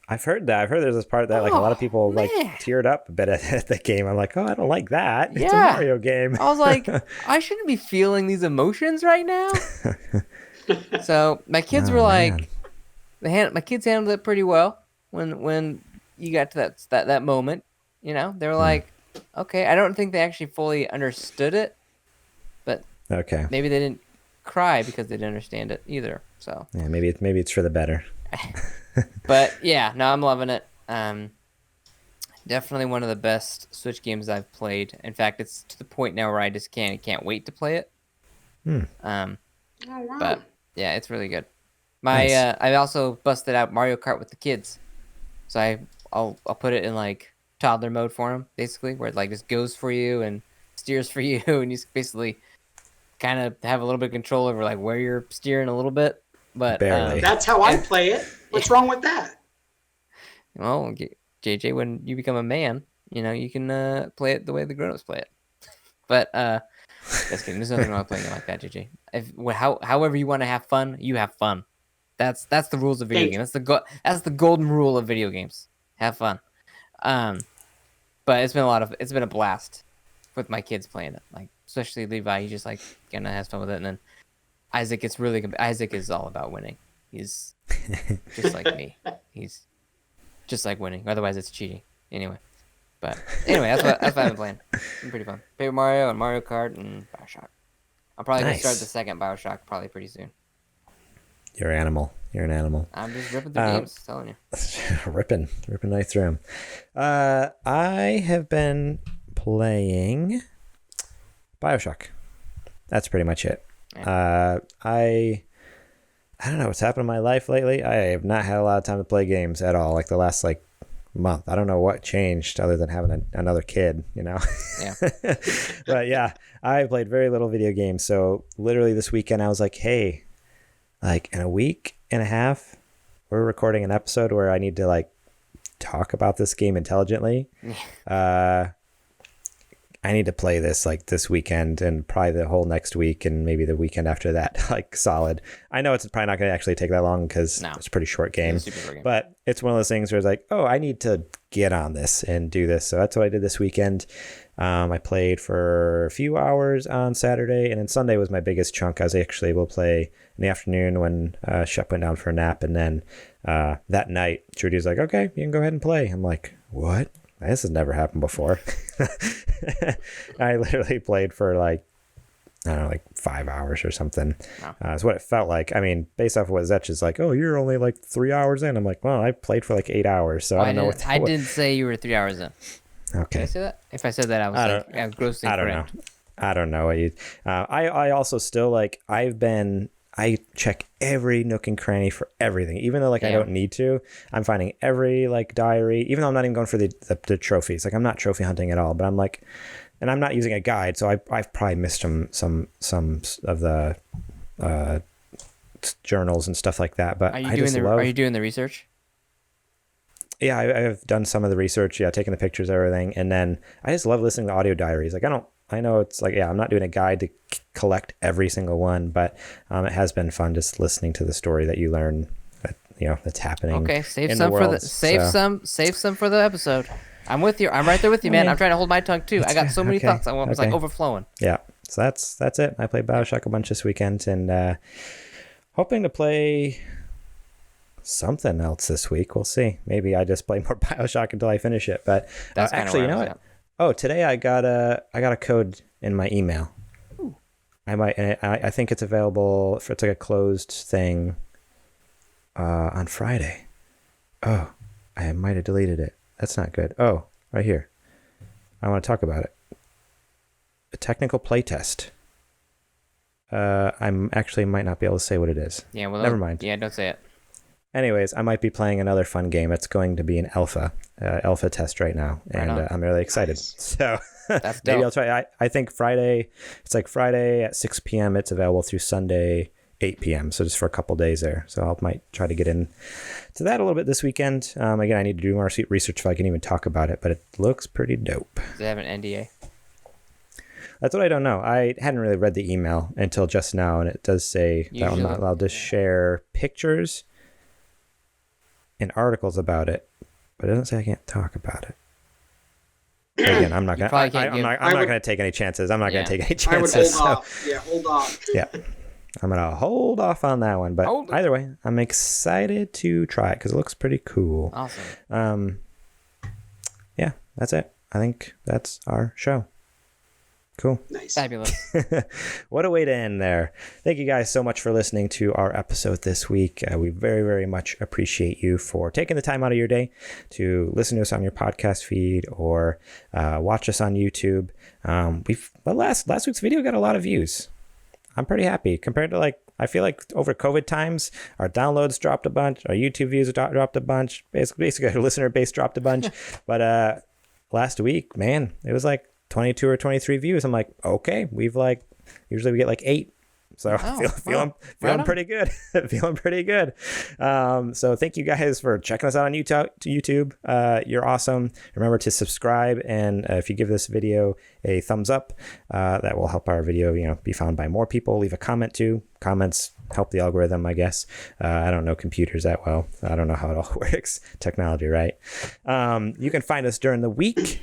I've heard that. I've heard there's this part that like a lot of people like man. teared up a bit at the game. I'm like, oh, I don't like that. It's a Yeah. Mario game. I was like, I shouldn't be feeling these emotions right now. So my kids were like, my kids handled it pretty well when you got to that moment. You know, they were like, okay. I don't think they actually fully understood it, but Okay. maybe they didn't cry because they didn't understand it either. So Yeah, maybe it's for the better. but yeah, no, I'm loving it. Definitely one of the best Switch games I've played. In fact, it's to the point now where I just can't wait to play it. Oh, wow. But yeah, it's really good. My Nice. I also busted out Mario Kart with the kids, so I'll put it in like toddler mode for them, basically, where it like just goes for you and steers for you, and you basically kind of have a little bit of control over like where you're steering a little bit. But Barely. That's how I play it. What's wrong with that? well, JJ, when you become a man, you know you can play it the way the grown-ups play it. But just kidding. There's nothing wrong with playing it like that, JJ. However you want to have fun, you have fun. That's the rules of video games. That's the golden rule of video games. Have fun. But it's been a blast with my kids playing it. Like especially Levi, he just like kind of has fun with it. And then Isaac is all about winning. He's just like me. He's just like winning. Otherwise, it's cheating. Anyway, that's what I've been playing. It's been pretty fun. Paper Mario and Mario Kart and BioShock. I'm probably gonna start the second BioShock probably pretty soon. You're an animal. I'm just ripping through games, telling you. ripping right through them. I have been playing BioShock. That's pretty much it. Yeah. I don't know what's happened in my life lately. I have not had a lot of time to play games at all. Like the last month. I don't know what changed other than having another kid, you know? Yeah. But yeah, I played very little video games. So literally this weekend I was like, hey, like in a week and a half, we're recording an episode where I need to like talk about this game intelligently. I need to play this like this weekend and probably the whole next week and maybe the weekend after that, like solid. I know it's probably not going to actually take that long because it's a pretty short game, but it's one of those things where it's like, oh, I need to get on this and do this. So that's what I did this weekend. I played for a few hours on Saturday, and then Sunday was my biggest chunk. I was actually able to play in the afternoon when Shep went down for a nap, and then that night, Trudy's like, okay, you can go ahead and play. I'm like, what? This has never happened before. I literally played for like 5 hours or something. Wow. That's what it felt like. I mean, based off of what Zetch is like, oh, you're only like 3 hours in. I'm like, well, I played for like 8 hours, so I don't know what. I didn't say you were 3 hours in. Okay. Did I say that? If I said that, I was grossly incorrect. I don't know what you. I also still like. I check every nook and cranny for everything, even though like I don't need to. I'm finding every like diary, even though I'm not even going for the trophies. Like I'm not trophy hunting at all, but I'm like, and I'm not using a guide, so I've probably missed some of the journals and stuff like that. But Are you doing the research? Yeah, I've done some of the research. Yeah, taking the pictures, everything, and then I just love listening to audio diaries. Like I know it's like, I'm not doing a guide to collect every single one, but it has been fun just listening to the story that you learn that, that's happening. Okay, save in some the world, save some for the episode. I'm with you. I'm right there with you, man. I'm trying to hold my tongue too. I got so many thoughts. It's like overflowing. Yeah. So that's it. I played BioShock a bunch this weekend and hoping to play something else this week. We'll see. Maybe I just play more BioShock until I finish it. But That's kinda actually, you where know I was what? Oh, today I got a code in my email. Ooh. I think it's available for, it's like a closed thing on Friday. Oh, I might have deleted it. That's not good. Oh, right here. I want to talk about it. A technical playtest. I'm actually might not be able to say what it is. Yeah, well, Never mind. Yeah, don't say it. Anyways, I might be playing another fun game. It's going to be an alpha test right now, and I'm really excited. Nice. So That's maybe dope. I'll try. I think Friday. It's like Friday at 6 p.m. It's available through Sunday 8 p.m. So just for a couple days there. So I might try to get in to that a little bit this weekend. Again, I need to do more research if I can even talk about it, but it looks pretty dope. Does it have an NDA? That's what I don't know. I hadn't really read the email until just now, and it does say that I'm not allowed to share pictures and articles about it, but it doesn't say I can't talk about it. But again, I'm not gonna. probably can't I'm not gonna take any chances. I'm not gonna take any I would chances. hold off. Yeah, hold off. Yeah, I'm gonna hold off on that one. But Hold it. either way, I'm excited to try it because it looks pretty cool. Awesome. Yeah, that's it. I think that's our show. Cool. Nice. Fabulous. What a way to end there. Thank you guys so much for listening to our episode this week. We very, very much appreciate you for taking the time out of your day to listen to us on your podcast feed or watch us on YouTube. Last week's video got a lot of views. I'm pretty happy compared to I feel like over COVID times, our downloads dropped a bunch, our YouTube views dropped a bunch, basically our listener base dropped a bunch. But last week, man, it was like 22 or 23 views. I'm like, okay, usually we get like 8. So feeling pretty good. Feeling pretty good. So thank you guys for checking us out on YouTube. You're awesome. Remember to subscribe, and if you give this video a thumbs up, that will help our video, be found by more people. Leave a comment too. Comments help the algorithm, I guess. I don't know computers that well. I don't know how it all works. Technology, right? You can find us during the week.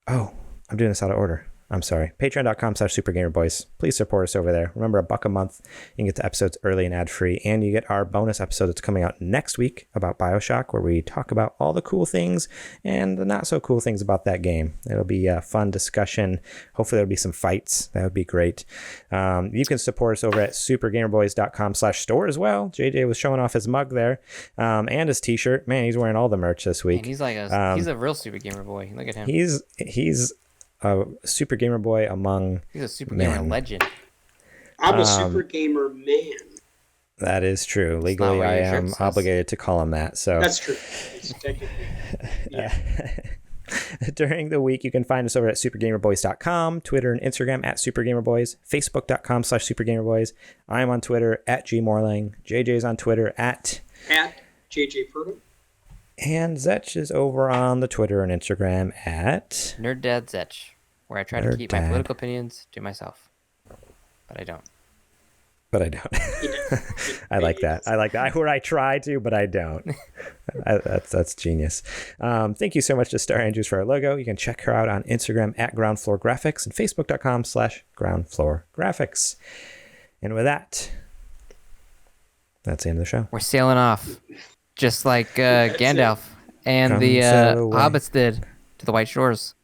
Oh, I'm doing this out of order. I'm sorry. Patreon.com/SuperGamerBoys. Please support us over there. Remember, $1 a month. You can get the episodes early and ad-free, and you get our bonus episode that's coming out next week about BioShock, where we talk about all the cool things and the not so cool things about that game. It'll be a fun discussion. Hopefully there'll be some fights. That would be great. You can support us over at SuperGamerBoys.com/store as well. JJ was showing off his mug there, and his t-shirt. Man, he's wearing all the merch this week. And he's like he's a real super gamer boy. Look at him. He's a super gamer boy among He's a super gamer legend. I'm a super gamer man. That is true. not Legally, what I your shirt am says. obligated to call him that. So That's true. It's technically. Yeah. during the week, you can find us over at supergamerboys.com, Twitter and Instagram at supergamerboys, facebook.com/supergamerboys. I'm on Twitter at gmorlang. JJ's on Twitter at JJ Purdom. and Zetch is over on the Twitter and Instagram at Nerd Dad Zetch, where I try to keep my Nerd Dad. political opinions to myself. But I don't. I like that. Where I try to, but I don't. That's genius. Thank you so much to Star Andrews for our logo. You can check her out on Instagram at Ground Floor Graphics and Facebook.com/Ground Floor Graphics. And with that, that's the end of the show. We're sailing off, just like Gandalf and Come the sail away. hobbits did to the White Shores.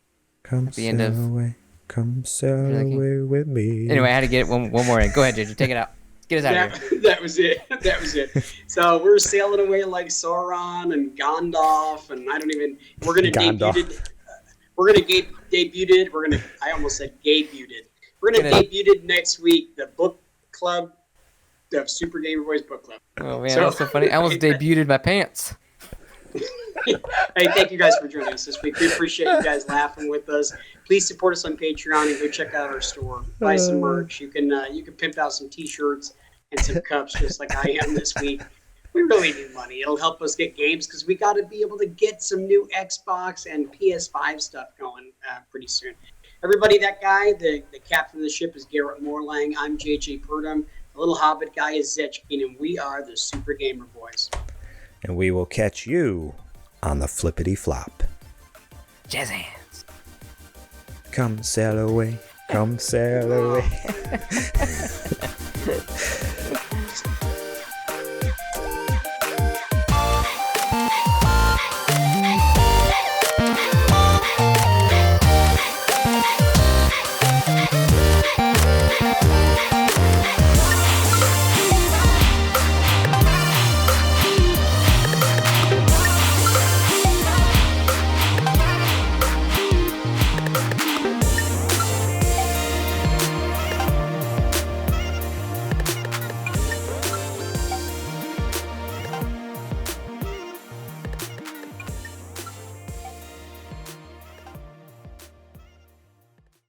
Come At the end of- away. Come sail You're thinking- away with me. Anyway, I had to get it one more in. Go ahead, JJ. Take it out. Get us out of here. That was it. That was it. So we're sailing away like Sauron and Gandalf, and we're gonna Gandalf. debut it. We're gonna debut it. I almost said debuted it. We're gonna Gonna- debut it next week. The book club, the Super Gamer Boys book club. Oh man, So- that was so funny. I almost debuted my pants. Hey, thank you guys for joining us this week. We appreciate you guys laughing with us. Please support us on Patreon and go check out our store. Buy some merch. You can pimp out some T-shirts and some cups, just like I am this week. We really need money. It'll help us get games because we got to be able to get some new Xbox and PS5 stuff going pretty soon. Everybody, that guy, the captain of the ship is Garrett Morlang. I'm JJ Purdom. The little hobbit guy is Zetchkin, and we are the Super Gamer Boys. And we will catch you on the flippity flop. Jazz hands. Come sail away. Come sail away.